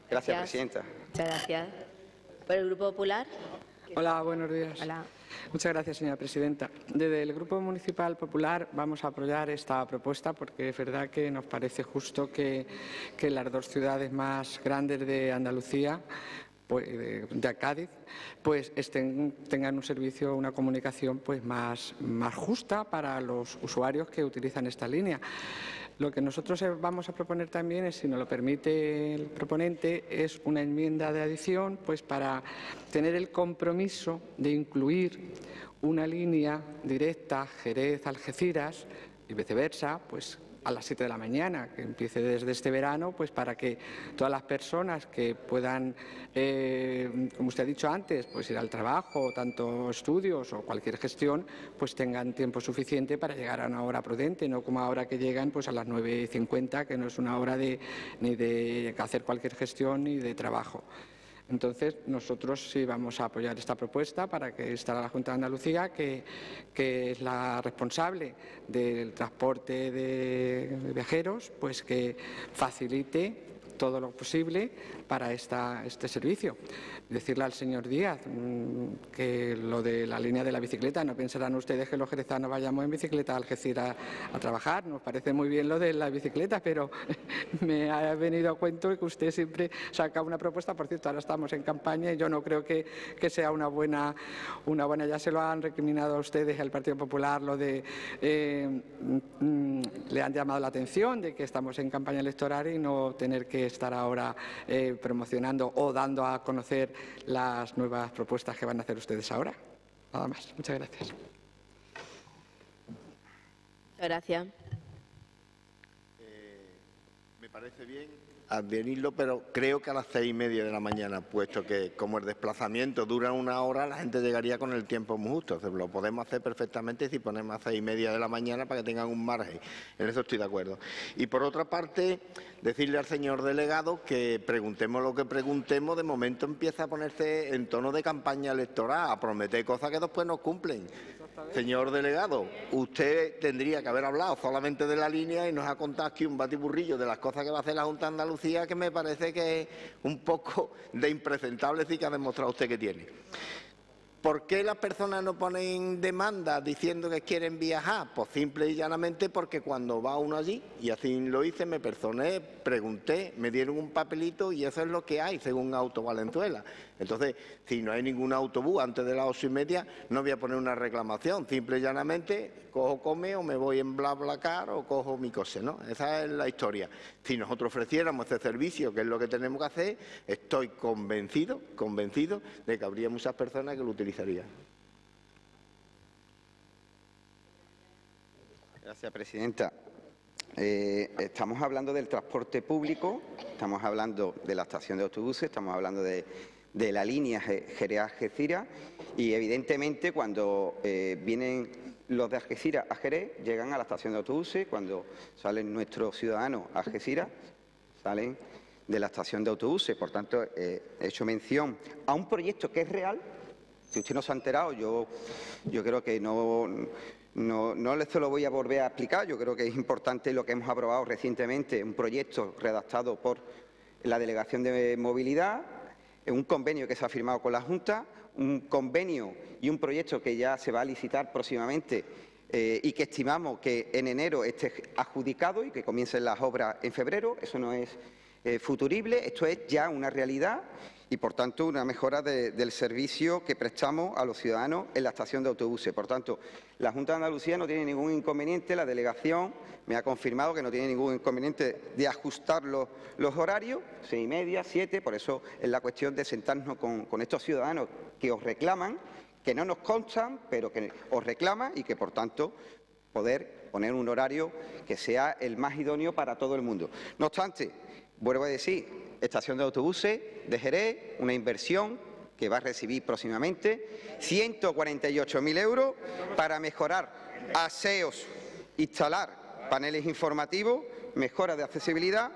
Gracias, presidenta. Muchas gracias. ¿Por el Grupo Popular? Hola, buenos días. Hola. Muchas gracias, señora presidenta. Desde el Grupo Municipal Popular vamos a apoyar esta propuesta porque es verdad que nos parece justo que las dos ciudades más grandes de Andalucía, pues, de Cádiz, pues tengan un servicio, una comunicación pues más justa para los usuarios que utilizan esta línea. Lo que nosotros vamos a proponer también es, si nos lo permite el proponente, es una enmienda de adición pues para tener el compromiso de incluir una línea directa Jerez-Algeciras y viceversa, pues a las 7 de la mañana, que empiece desde este verano, pues para que todas las personas que puedan, como usted ha dicho antes, pues ir al trabajo, tanto estudios o cualquier gestión, pues tengan tiempo suficiente para llegar a una hora prudente, no como ahora que llegan pues a las 9:50, que no es una hora ni de hacer cualquier gestión ni de trabajo. Entonces, nosotros sí vamos a apoyar esta propuesta para que estará la Junta de Andalucía, que es la responsable del transporte de viajeros, pues que facilite todo lo posible para este servicio. Decirle al señor Díaz que lo de la línea de la bicicleta, no pensarán ustedes que los jerezanos vayamos en bicicleta a Algeciras a trabajar. Nos parece muy bien lo de la bicicleta, pero me ha venido a cuento que usted siempre saca una propuesta. Por cierto, ahora estamos en campaña y yo no creo que sea una buena, ya se lo han recriminado a ustedes, al Partido Popular, lo de le han llamado la atención de que estamos en campaña electoral y no tener que estar ahora promocionando o dando a conocer las nuevas propuestas que van a hacer ustedes ahora. Nada más. Muchas gracias. Gracias. Me parece bien adherirlo, pero creo que a las 6:30 de la mañana, puesto que como el desplazamiento dura una hora, la gente llegaría con el tiempo muy justo. Entonces, lo podemos hacer perfectamente si ponemos a 6:30 de la mañana para que tengan un margen. En eso estoy de acuerdo. Y por otra parte, decirle al señor delegado que preguntemos lo que preguntemos, de momento empieza a ponerse en tono de campaña electoral, a prometer cosas que después no cumplen. Señor delegado, usted tendría que haber hablado solamente de la línea y nos ha contado aquí un batiburrillo de las cosas que va a hacer la Junta de Andalucía, que me parece que es un poco de impresentable, sí que ha demostrado usted que tiene. ¿Por qué las personas no ponen demanda diciendo que quieren viajar? Pues simple y llanamente porque cuando va uno allí, y así lo hice, me personé, pregunté, me dieron un papelito y eso es lo que hay según Auto Valenzuela. Entonces, si no hay ningún autobús antes de las 8:30, no voy a poner una reclamación. Simple y llanamente, cojo Come o me voy en BlaBlaCar o cojo mi coche, ¿no? Esa es la historia. Si nosotros ofreciéramos ese servicio, que es lo que tenemos que hacer, estoy convencido de que habría muchas personas que lo utilizarían. Gracias, presidenta. Estamos hablando del transporte público, estamos hablando de la estación de autobuses, estamos hablando de la línea Jerez-Algeciras y, evidentemente, cuando vienen los de Algeciras a Jerez, llegan a la estación de autobuses. Cuando salen nuestros ciudadanos a Algeciras, salen de la estación de autobuses. Por tanto, he hecho mención a un proyecto que es real. Si usted no se ha enterado, yo creo que no se lo voy a volver a explicar. Yo creo que es importante lo que hemos aprobado recientemente, un proyecto redactado por la Delegación de Movilidad, un convenio que se ha firmado con la Junta, un convenio y un proyecto que ya se va a licitar próximamente y que estimamos que en enero esté adjudicado y que comiencen las obras en febrero. Eso no es futurible, esto es ya una realidad y, por tanto, una mejora del servicio que prestamos a los ciudadanos en la estación de autobuses. Por tanto, la Junta de Andalucía no tiene ningún inconveniente, la delegación me ha confirmado que no tiene ningún inconveniente de ajustar los horarios, 6:30, 7, por eso es la cuestión de sentarnos con estos ciudadanos que os reclaman, que no nos constan, pero que os reclaman y que, por tanto, poder poner un horario que sea el más idóneo para todo el mundo. No obstante, vuelvo a decir, estación de autobuses de Jerez, una inversión que va a recibir próximamente 148.000 euros para mejorar aseos, instalar paneles informativos, mejora de accesibilidad,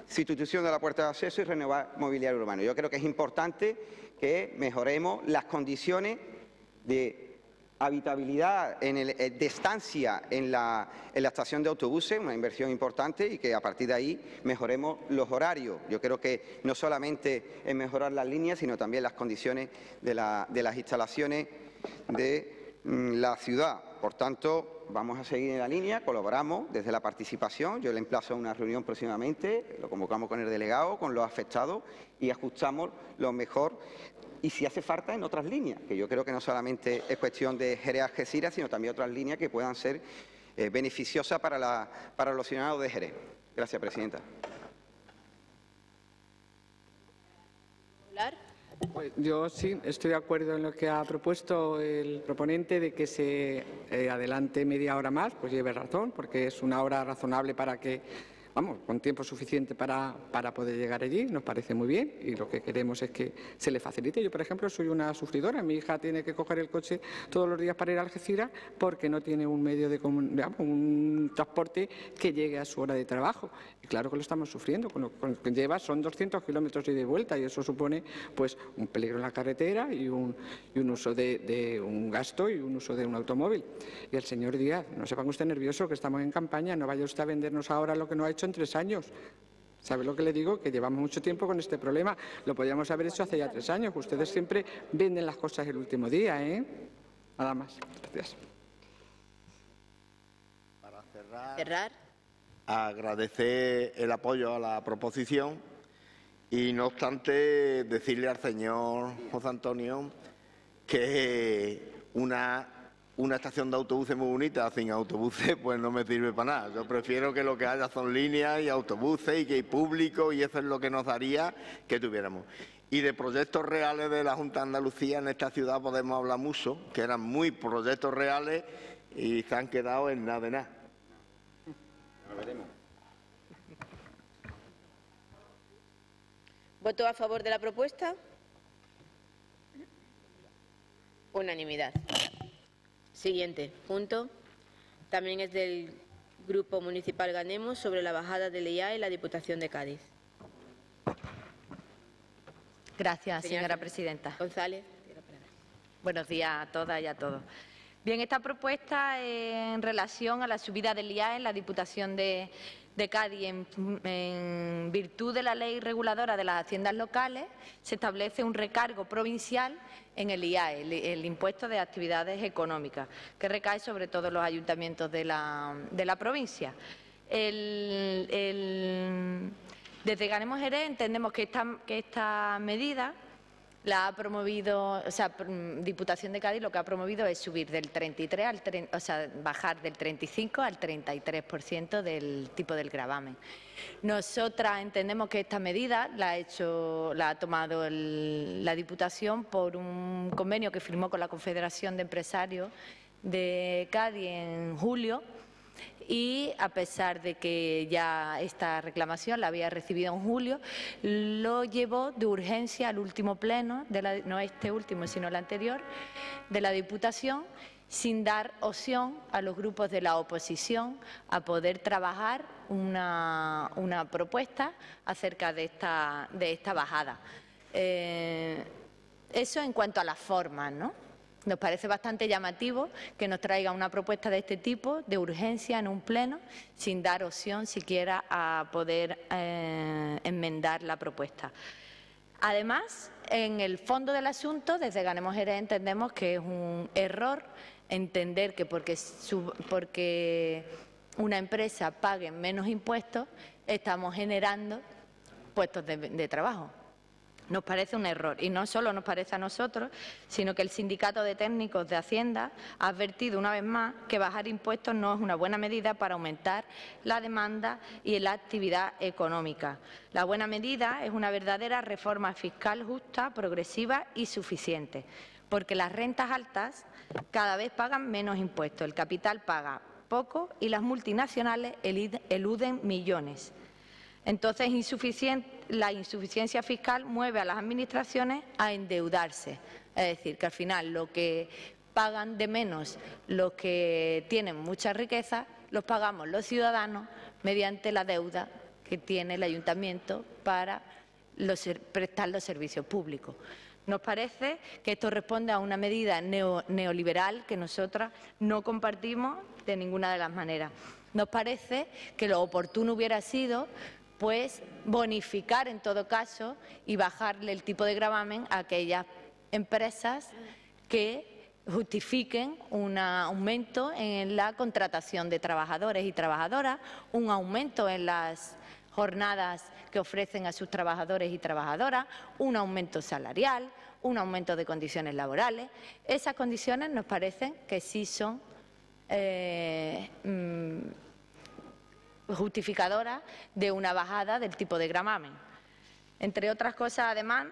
sustitución de la puerta de acceso y renovar mobiliario urbano. Yo creo que es importante que mejoremos las condiciones de habitabilidad, de estancia en la estación de autobuses, una inversión importante, y que a partir de ahí mejoremos los horarios. Yo creo que no solamente es mejorar las líneas, sino también las condiciones de las instalaciones de la ciudad. Por tanto, vamos a seguir en la línea, colaboramos desde la participación. Yo le emplazo a una reunión próximamente, lo convocamos con el delegado, con los afectados y ajustamos lo mejor. Y si hace falta en otras líneas, que yo creo que no solamente es cuestión de Jerez-Algeciras, sino también otras líneas que puedan ser beneficiosas para los ciudadanos de Jerez. Gracias, presidenta. Pues yo sí estoy de acuerdo en lo que ha propuesto el proponente de que se adelante media hora más, pues lleve razón, porque es una hora razonable para que, vamos, con tiempo suficiente para poder llegar allí, nos parece muy bien y lo que queremos es que se le facilite. Yo, por ejemplo, soy una sufridora, mi hija tiene que coger el coche todos los días para ir a Algeciras porque no tiene un medio de un transporte que llegue a su hora de trabajo. Y claro que lo estamos sufriendo, con lo que lleva son 200 kilómetros ida y de vuelta y eso supone pues un peligro en la carretera y un uso de un gasto y un uso de un automóvil. Y el señor Díaz, no se ponga usted nervioso que estamos en campaña, no vaya usted a vendernos ahora lo que no ha hecho en 3 años. ¿Sabe lo que le digo? Que llevamos mucho tiempo con este problema. Lo podríamos haber hecho hace ya 3 años. Ustedes siempre venden las cosas el último día, ¿eh? Nada más. Gracias. Para cerrar, agradecer el apoyo a la proposición y, no obstante, decirle al señor José Antonio que una estación de autobuses muy bonita, sin autobuses, pues no me sirve para nada. Yo prefiero que lo que haya son líneas y autobuses y que hay público y eso es lo que nos daría que tuviéramos. Y de proyectos reales de la Junta de Andalucía en esta ciudad podemos hablar mucho, que eran muy proyectos reales y se han quedado en nada de nada. Lo veremos. ¿Voto a favor de la propuesta? Unanimidad. Siguiente punto. También es del Grupo Municipal Ganemos sobre la bajada del IAE en la Diputación de Cádiz. Gracias, señora presidenta. González. Buenos días a todas y a todos. Bien, esta propuesta en relación a la subida del IAE en la Diputación de Cádiz, en virtud de la ley reguladora de las haciendas locales, se establece un recargo provincial en el IAE, el impuesto de actividades económicas, que recae sobre todos los ayuntamientos de la provincia. Desde Ganemos Jerez entendemos que esta medida la ha promovido, Diputación de Cádiz lo que ha promovido es subir del 33 bajar del 35 al 33% del tipo del gravamen. Nosotras entendemos que esta medida la ha tomado la Diputación por un convenio que firmó con la Confederación de Empresarios de Cádiz en julio. Y a pesar de que ya esta reclamación la había recibido en julio, lo llevó de urgencia al último pleno, no este último sino el anterior, de la Diputación, sin dar opción a los grupos de la oposición a poder trabajar una propuesta acerca de esta bajada. Eso en cuanto a las formas, ¿no? Nos parece bastante llamativo que nos traiga una propuesta de este tipo, de urgencia, en un pleno, sin dar opción siquiera a poder enmendar la propuesta. Además, en el fondo del asunto, desde Ganemos Jerez entendemos que es un error entender que porque una empresa pague menos impuestos, estamos generando puestos de trabajo. Nos parece un error y no solo nos parece a nosotros, sino que el Sindicato de Técnicos de Hacienda ha advertido una vez más que bajar impuestos no es una buena medida para aumentar la demanda y la actividad económica. La buena medida es una verdadera reforma fiscal justa, progresiva y suficiente, porque las rentas altas cada vez pagan menos impuestos, el capital paga poco y las multinacionales eluden millones. Entonces, la insuficiencia fiscal mueve a las administraciones a endeudarse. Es decir, que al final lo que pagan de menos los que tienen mucha riqueza, los pagamos los ciudadanos mediante la deuda que tiene el ayuntamiento para prestar los servicios públicos. Nos parece que esto responde a una medida neoliberal que nosotras no compartimos de ninguna de las maneras. Nos parece que lo oportuno hubiera sido pues bonificar en todo caso y bajarle el tipo de gravamen a aquellas empresas que justifiquen un aumento en la contratación de trabajadores y trabajadoras, un aumento en las jornadas que ofrecen a sus trabajadores y trabajadoras, un aumento salarial, un aumento de condiciones laborales. Esas condiciones nos parecen que sí son justificadora de una bajada del tipo de gravamen. Entre otras cosas, además,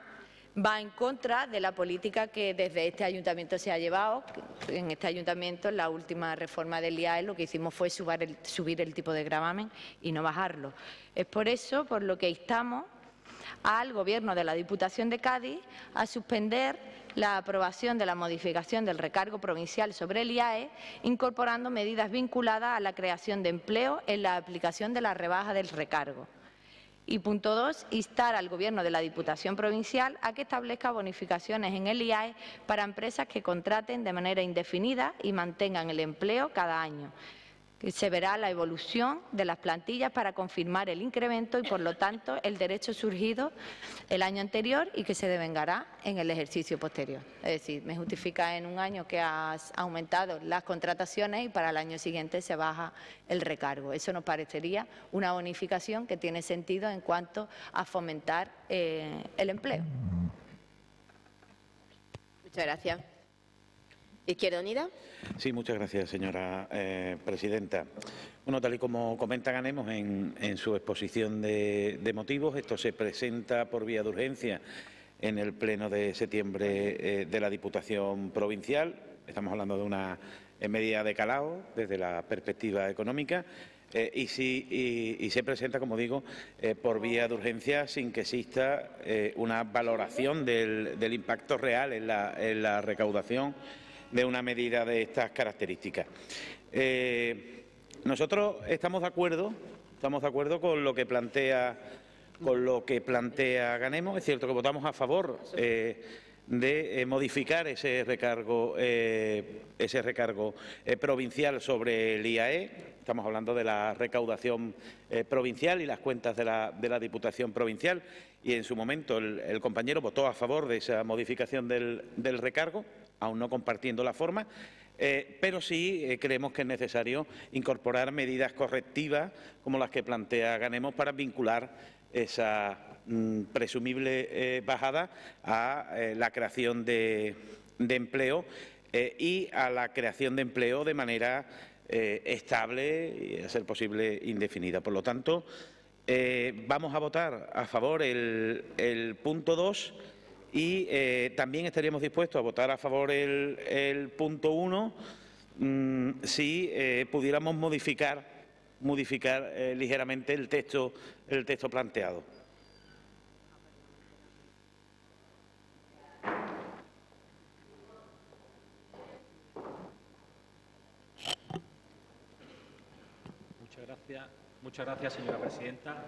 va en contra de la política que desde este ayuntamiento se ha llevado. En este ayuntamiento, en la última reforma del IAE, lo que hicimos fue subir el tipo de gravamen y no bajarlo. Es por eso por lo que instamos al Gobierno de la Diputación de Cádiz a suspender la aprobación de la modificación del recargo provincial sobre el IAE, incorporando medidas vinculadas a la creación de empleo en la aplicación de la rebaja del recargo. Y punto 2, instar al Gobierno de la Diputación Provincial a que establezca bonificaciones en el IAE para empresas que contraten de manera indefinida y mantengan el empleo cada año. Se verá la evolución de las plantillas para confirmar el incremento y, por lo tanto, el derecho surgido el año anterior y que se devengará en el ejercicio posterior. Es decir, me justifica en un año que has aumentado las contrataciones y para el año siguiente se baja el recargo. Eso nos parecería una bonificación que tiene sentido en cuanto a fomentar el empleo. Muchas gracias. Izquierda Unida. Sí, muchas gracias, señora presidenta. Bueno, tal y como comenta Ganemos en su exposición de motivos, esto se presenta por vía de urgencia en el pleno de septiembre de la Diputación Provincial. Estamos hablando de una medida de calado desde la perspectiva económica y se presenta, como digo, por vía de urgencia sin que exista una valoración del impacto real en la recaudación de una medida de estas características. Nosotros estamos de acuerdo con lo que plantea Ganemos. Es cierto que votamos a favor de modificar ese recargo provincial sobre el IAE. Estamos hablando de la recaudación provincial y las cuentas de la Diputación Provincial, y en su momento el compañero votó a favor de esa modificación del recargo, aún no compartiendo la forma, pero sí creemos que es necesario incorporar medidas correctivas como las que plantea Ganemos para vincular esa presumible bajada a la creación de empleo y a la creación de empleo de manera estable y, a ser posible, indefinida. Por lo tanto, vamos a votar a favor el punto 2 y también estaríamos dispuestos a votar a favor el punto 1 si pudiéramos modificar ligeramente el texto planteado. Muchas gracias, señora presidenta.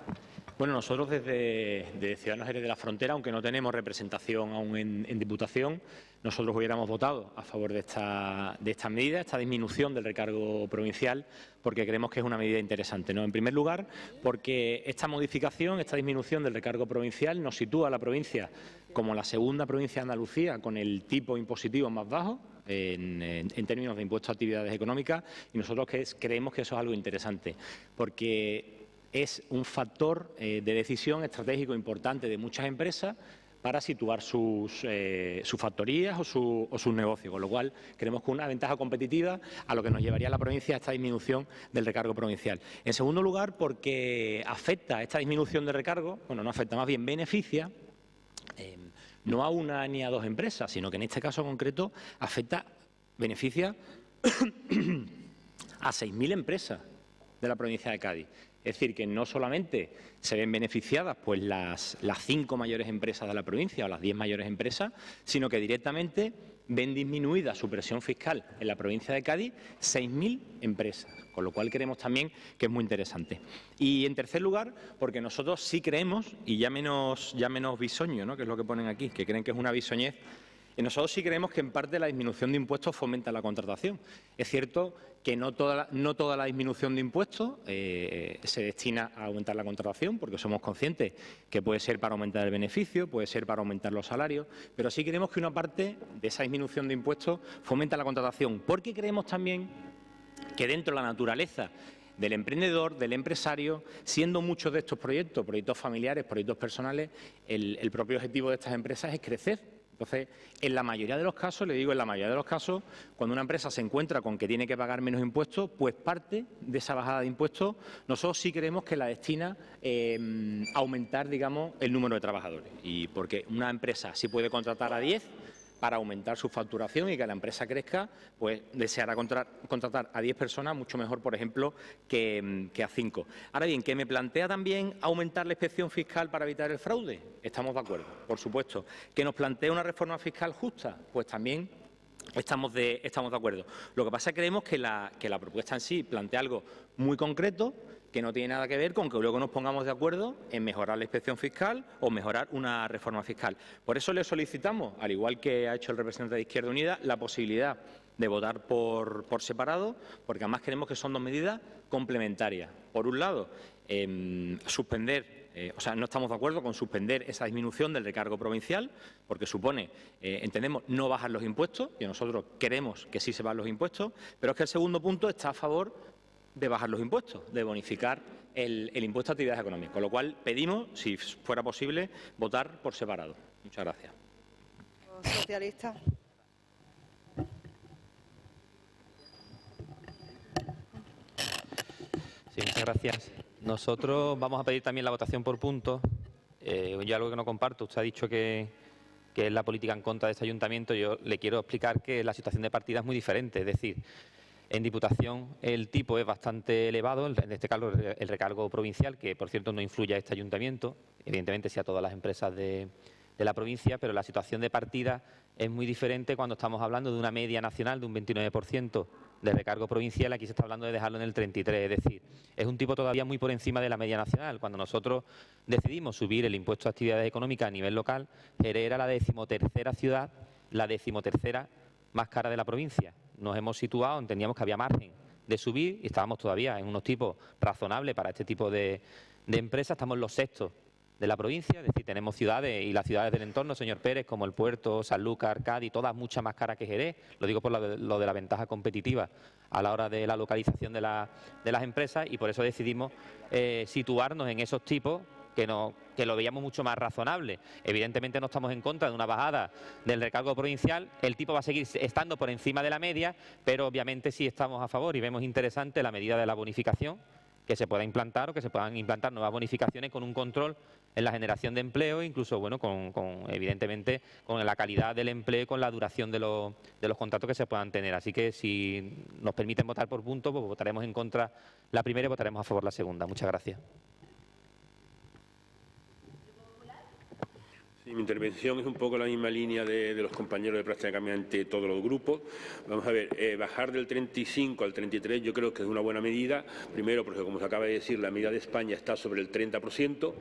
Bueno, nosotros desde Ciudadanos Jerez de la Frontera, aunque no tenemos representación aún en Diputación, nosotros hubiéramos votado a favor de esta medida, esta disminución del recargo provincial, porque creemos que es una medida interesante, ¿no? En primer lugar, porque esta modificación, esta disminución del recargo provincial nos sitúa a la provincia como la segunda provincia de Andalucía con el tipo impositivo más bajo en términos de impuestos a actividades económicas, y nosotros creemos que eso es algo interesante, porque es un factor de decisión estratégico importante de muchas empresas para situar sus factorías o sus negocios, con lo cual creemos que una ventaja competitiva a lo que nos llevaría a la provincia esta disminución del recargo provincial. En segundo lugar, porque afecta esta disminución de recargo, bueno, no afecta, más bien beneficia, no a una ni a dos empresas, sino que en este caso concreto beneficia a 6.000 empresas de la provincia de Cádiz. Es decir, que no solamente se ven beneficiadas pues las 5 mayores empresas de la provincia o las 10 mayores empresas, sino que directamente ven disminuida su presión fiscal en la provincia de Cádiz 6.000 empresas, con lo cual creemos también que es muy interesante. Y en tercer lugar, porque nosotros sí creemos, y ya menos bisoño, ¿no?, que es lo que ponen aquí, que creen que es una bisoñez, nosotros sí creemos que en parte la disminución de impuestos fomenta la contratación. Es cierto que no toda la disminución de impuestos se destina a aumentar la contratación, porque somos conscientes que puede ser para aumentar el beneficio, puede ser para aumentar los salarios, pero sí creemos que una parte de esa disminución de impuestos fomenta la contratación, porque creemos también que dentro de la naturaleza del emprendedor, del empresario, siendo muchos de estos proyectos familiares, proyectos personales, el propio objetivo de estas empresas es crecer. Entonces, en la mayoría de los casos, le digo, en la mayoría de los casos, cuando una empresa se encuentra con que tiene que pagar menos impuestos, pues parte de esa bajada de impuestos nosotros sí creemos que la destina a aumentar, digamos, el número de trabajadores. Y porque una empresa sí puede contratar a 10 para aumentar su facturación y que la empresa crezca, pues deseará contratar a 10 personas, mucho mejor, por ejemplo, que a 5. Ahora bien, ¿que me plantea también aumentar la inspección fiscal para evitar el fraude? Estamos de acuerdo, por supuesto. ¿Que nos plantea una reforma fiscal justa? Pues también estamos de acuerdo. Lo que pasa es que creemos que la propuesta en sí plantea algo muy concreto, que no tiene nada que ver con que luego nos pongamos de acuerdo en mejorar la inspección fiscal o mejorar una reforma fiscal. Por eso le solicitamos, al igual que ha hecho el representante de Izquierda Unida, la posibilidad de votar por separado, porque además creemos que son dos medidas complementarias. Por un lado, suspender, no estamos de acuerdo con suspender esa disminución del recargo provincial, porque supone, entendemos, no bajar los impuestos, y nosotros queremos que sí se bajen los impuestos, pero es que el segundo punto está a favor de bajar los impuestos, de bonificar el impuesto a actividades económicas. Con lo cual, pedimos, si fuera posible, votar por separado. Muchas gracias. Socialista. Sí, muchas gracias. Nosotros vamos a pedir también la votación por puntos. Yo algo que no comparto, usted ha dicho que es la política en contra de este ayuntamiento. Yo le quiero explicar que la situación de partida es muy diferente. Es decir, en Diputación el tipo es bastante elevado, en este caso el recargo provincial, que por cierto no influye a este ayuntamiento, evidentemente sí a todas las empresas de la provincia, pero la situación de partida es muy diferente cuando estamos hablando de una media nacional de un 29% de recargo provincial. Aquí se está hablando de dejarlo en el 33%, es decir, es un tipo todavía muy por encima de la media nacional. Cuando nosotros decidimos subir el impuesto a actividades económicas a nivel local, Jerez era la 13ª ciudad, la 13ª más cara de la provincia. Nos hemos situado, entendíamos que había margen de subir y estábamos todavía en unos tipos razonables para este tipo de empresas. Estamos en los 6º de la provincia, es decir, tenemos ciudades y las ciudades del entorno, señor Pérez, como el Puerto, Sanlúcar, Cádiz, todas muchas más caras que Jerez. Lo digo por lo de la ventaja competitiva a la hora de la localización de las empresas, y por eso decidimos situarnos en esos tipos que lo veíamos mucho más razonable. Evidentemente no estamos en contra de una bajada del recargo provincial, el tipo va a seguir estando por encima de la media, pero obviamente sí estamos a favor y vemos interesante la medida de la bonificación, que se pueda implantar o que se puedan implantar nuevas bonificaciones con un control en la generación de empleo, incluso bueno, evidentemente con la calidad del empleo y con la duración de los contratos que se puedan tener. Así que si nos permiten votar por puntos, pues votaremos en contra la primera y votaremos a favor la segunda. Muchas gracias. Sí, mi intervención es un poco la misma línea de los compañeros de prácticamente todos los grupos. Vamos a ver, bajar del 35 al 33 yo creo que es una buena medida. Primero, porque como se acaba de decir, la media de España está sobre el 30%.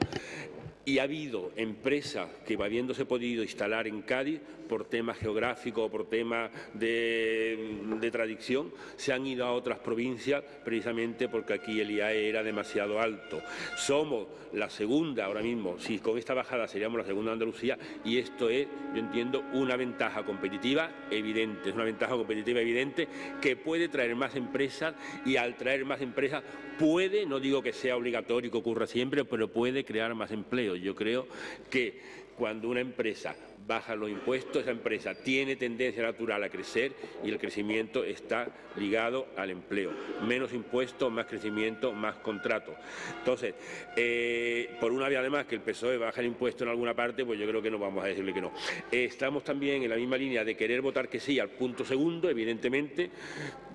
Y ha habido empresas que, habiéndose podido instalar en Cádiz por temas geográficos o por temas de tradición, se han ido a otras provincias precisamente porque aquí el IAE era demasiado alto. Somos la segunda ahora mismo, si con esta bajada seríamos la segunda de Andalucía, y esto es, yo entiendo, una ventaja competitiva evidente. Es una ventaja competitiva evidente que puede traer más empresas, y al traer más empresas puede, no digo que sea obligatorio que ocurra siempre, pero puede crear más empleo. Yo creo que cuando una empresa baja los impuestos, esa empresa tiene tendencia natural a crecer y el crecimiento está ligado al empleo. Menos impuestos, más crecimiento, más contratos. Entonces, por una vía además que el PSOE baja el impuesto en alguna parte, pues yo creo que no vamos a decirle que no. Estamos también en la misma línea de querer votar que sí al punto segundo, evidentemente.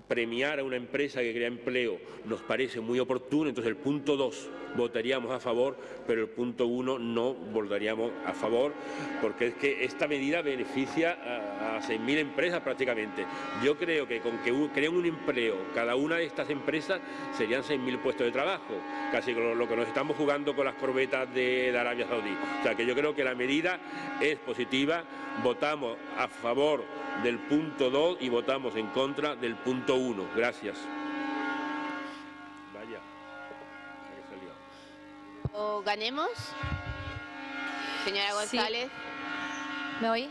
Premiar a una empresa que crea empleo nos parece muy oportuno, entonces el punto 2 votaríamos a favor, pero el punto 1 no votaríamos a favor, porque es que esta medida beneficia a 6.000 empresas prácticamente. Yo creo que con que creen un empleo cada una de estas empresas serían 6.000 puestos de trabajo, casi lo que nos estamos jugando con las corbetas de Arabia Saudí. O sea que yo creo que la medida es positiva, votamos a favor del punto 2 y votamos en contra del punto 1. Gracias. Vaya. ¿O ganemos? Señora González. Sí. ¿Me oís?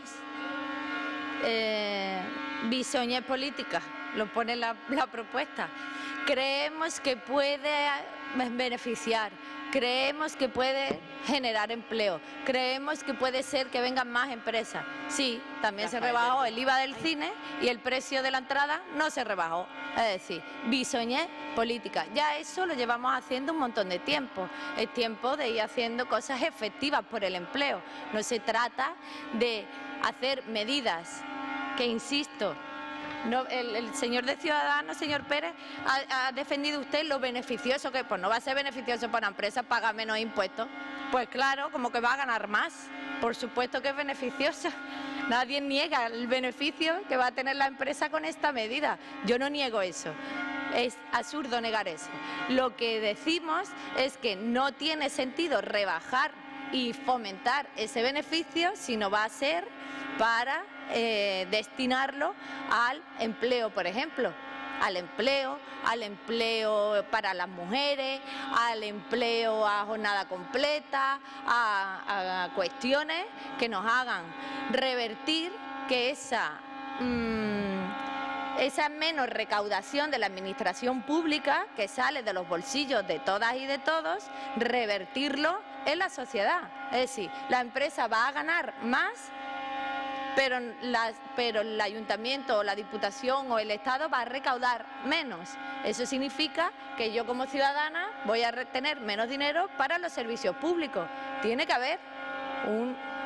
Visión y política, lo pone la propuesta. Creemos que puede beneficiar, Creemos que puede generar empleo, creemos que puede ser que vengan más empresas. Sí, también se rebajó el IVA del cine y el precio de la entrada no se rebajó. Es decir, bisoñé política. Ya eso lo llevamos haciendo un montón de tiempo. Es tiempo de ir haciendo cosas efectivas por el empleo. No se trata de hacer medidas que, insisto, no, el señor de Ciudadanos, señor Pérez, ha defendido usted lo beneficioso que, pues no va a ser beneficioso para una empresa pagar menos impuestos. Pues claro, como que va a ganar más. Por supuesto que es beneficioso. Nadie niega el beneficio que va a tener la empresa con esta medida. Yo no niego eso. Es absurdo negar eso. Lo que decimos es que no tiene sentido rebajar y fomentar ese beneficio si no va a ser para destinarlo al empleo, por ejemplo, al empleo para las mujeres, al empleo a jornada completa, a cuestiones que nos hagan revertir que esa menos recaudación de la administración pública que sale de los bolsillos de todas y de todos, revertirlo en la sociedad. Es decir, la empresa va a ganar más, pero el ayuntamiento o la diputación o el Estado va a recaudar menos. Eso significa que yo como ciudadana voy a tener menos dinero para los servicios públicos. Tiene que haber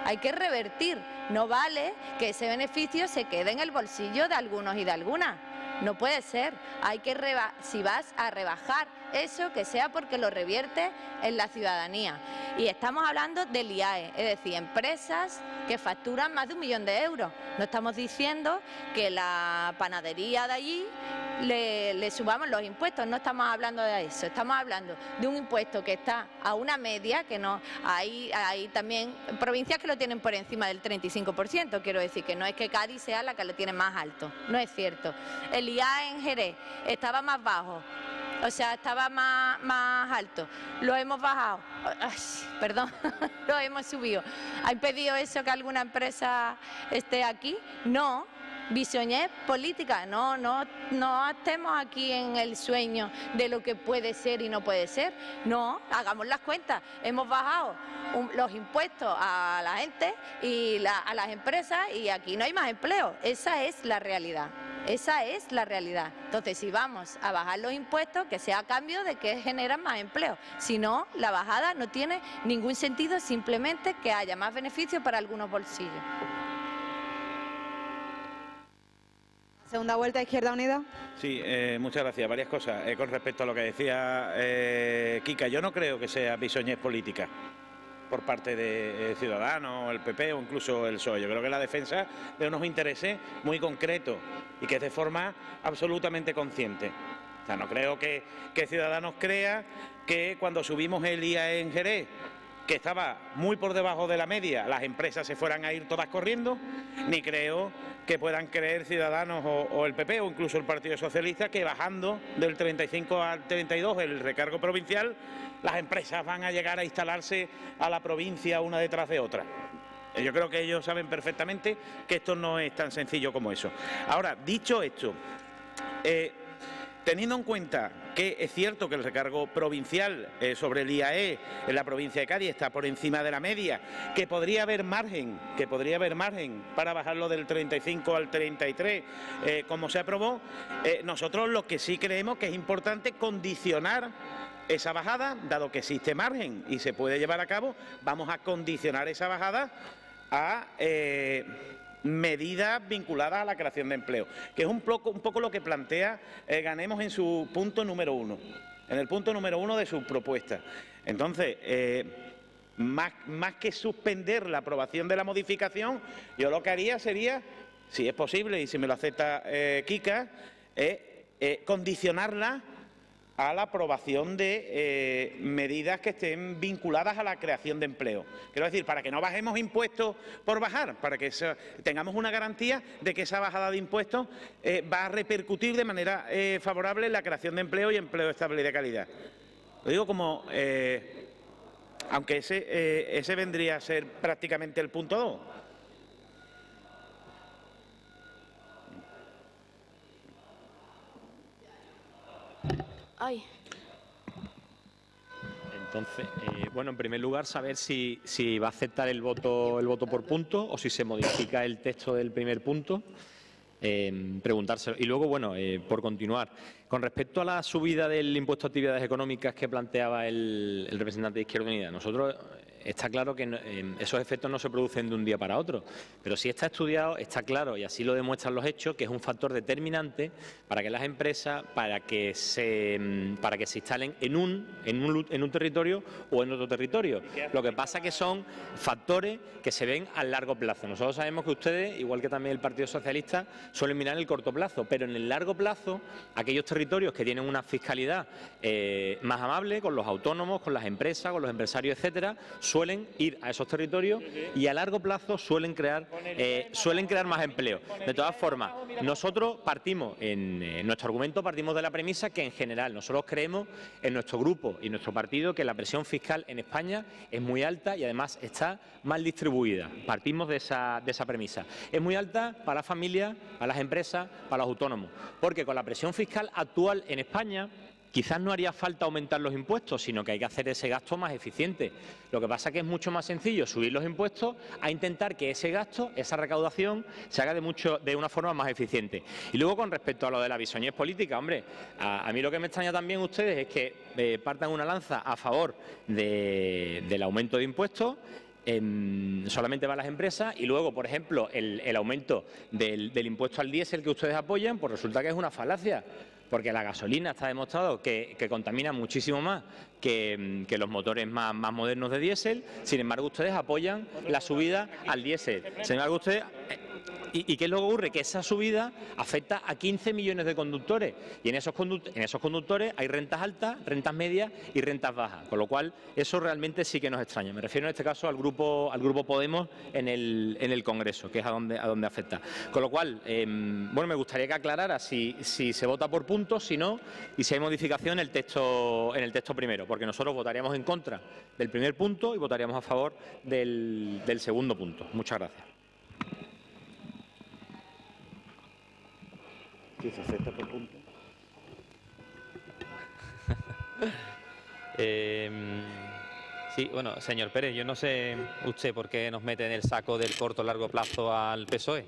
hay que revertir. No vale que ese beneficio se quede en el bolsillo de algunos y de algunas. No puede ser. Hay que si vas a rebajar eso, que sea porque lo revierte en la ciudadanía. Y estamos hablando del IAE, es decir, empresas que facturan más de 1 millón de euros. No estamos diciendo que la panadería de allí le subamos los impuestos, no estamos hablando de eso, estamos hablando de un impuesto que está a una media, que no hay también provincias que lo tienen por encima del 35%, quiero decir que no es que Cádiz sea la que lo tiene más alto, no es cierto. El IAE en Jerez estaba más bajo, o sea, estaba más alto, lo hemos bajado, perdón, lo hemos subido. ¿Ha impedido eso que alguna empresa esté aquí? No. Bisoñez política, no estemos aquí en el sueño de lo que puede ser y no puede ser, no, hagamos las cuentas, hemos bajado los impuestos a la gente y a las empresas y aquí no hay más empleo, esa es la realidad. Esa es la realidad. Entonces, si vamos a bajar los impuestos, que sea a cambio de que generan más empleo. Si no, la bajada no tiene ningún sentido, simplemente que haya más beneficios para algunos bolsillos. Segunda vuelta, Izquierda Unida. Sí, muchas gracias. Varias cosas. Con respecto a lo que decía Kika, yo no creo que sea bisoñez política por parte de Ciudadanos, el PP o incluso el PSOE. Yo creo que es la defensa de unos intereses muy concretos y que es de forma absolutamente consciente. O sea, no creo que Ciudadanos crea que cuando subimos el IAE en Jerez, que estaba muy por debajo de la media, las empresas se fueran a ir todas corriendo, ni creo que puedan creer Ciudadanos o el PP o incluso el Partido Socialista que bajando del 35 al 32 el recargo provincial, las empresas van a llegar a instalarse a la provincia una detrás de otra. Yo creo que ellos saben perfectamente que esto no es tan sencillo como eso. Ahora, dicho esto, teniendo en cuenta que es cierto que el recargo provincial sobre el IAE en la provincia de Cádiz está por encima de la media, que podría haber margen para bajarlo del 35 al 33, como se aprobó, nosotros lo que sí creemos que es importante condicionar esa bajada, dado que existe margen y se puede llevar a cabo, vamos a condicionar esa bajada a medidas vinculadas a la creación de empleo, que es un poco lo que plantea Ganemos en su punto número 1, en el punto número 1 de su propuesta. Entonces, más que suspender la aprobación de la modificación, yo lo que haría sería, si es posible y si me lo acepta Kika, condicionarla a la aprobación de medidas que estén vinculadas a la creación de empleo. Quiero decir, para que no bajemos impuestos por bajar, para que tengamos una garantía de que esa bajada de impuestos va a repercutir de manera favorable en la creación de empleo y empleo estable y de calidad. Lo digo como, aunque ese vendría a ser prácticamente el punto 2. Ay. Entonces, bueno, en primer lugar, saber si va a aceptar el voto por punto o si se modifica el texto del primer punto. Preguntárselo. Y luego, bueno, por continuar, con respecto a la subida del impuesto a actividades económicas que planteaba el representante de Izquierda Unida, nosotros está claro que esos efectos no se producen de un día para otro, pero sí está estudiado, está claro, y así lo demuestran los hechos, que es un factor determinante para que las empresas, para que se instalen en un territorio o en otro territorio. Lo que pasa que son factores que se ven a largo plazo. Nosotros sabemos que ustedes, igual que también el Partido Socialista, suelen mirar en el corto plazo, pero en el largo plazo, aquellos territorios que tienen una fiscalidad más amable con los autónomos, con las empresas, con los empresarios, etcétera, suelen ir a esos territorios y a largo plazo suelen crear más empleo. De todas formas, nosotros partimos, en nuestro argumento partimos de la premisa que en general nosotros creemos en nuestro grupo y nuestro partido que la presión fiscal en España es muy alta y además está mal distribuida. Partimos de esa premisa. Es muy alta para las familias, para las empresas, para los autónomos, porque con la presión fiscal actual en España quizás no haría falta aumentar los impuestos, sino que hay que hacer ese gasto más eficiente. Lo que pasa es que es mucho más sencillo subir los impuestos a intentar que ese gasto, esa recaudación, se haga de una forma más eficiente. Y luego, con respecto a lo de la bisoñez política, hombre, a mí lo que me extraña también ustedes es que partan una lanza a favor del aumento de impuestos, solamente para las empresas, y luego, por ejemplo, el aumento del impuesto al diésel que ustedes apoyan, pues resulta que es una falacia. Porque la gasolina está demostrado que contamina muchísimo más que los motores más modernos de diésel. Sin embargo, ustedes apoyan la subida al diésel. Sin embargo, ustedes... ¿Y qué es lo que ocurre? Que esa subida afecta a 15 millones de conductores y en esos conductores hay rentas altas, rentas medias y rentas bajas, con lo cual eso realmente sí que nos extraña. Me refiero en este caso al grupo Podemos en el Congreso, que es a donde afecta. Con lo cual, bueno, me gustaría que aclarara si se vota por puntos, si no, y si hay modificación en el texto primero, porque nosotros votaríamos en contra del primer punto y votaríamos a favor del segundo punto. Muchas gracias. Sí, se acepta por punto. Sí, bueno, señor Pérez, yo no sé usted por qué nos mete en el saco del corto o largo plazo al PSOE.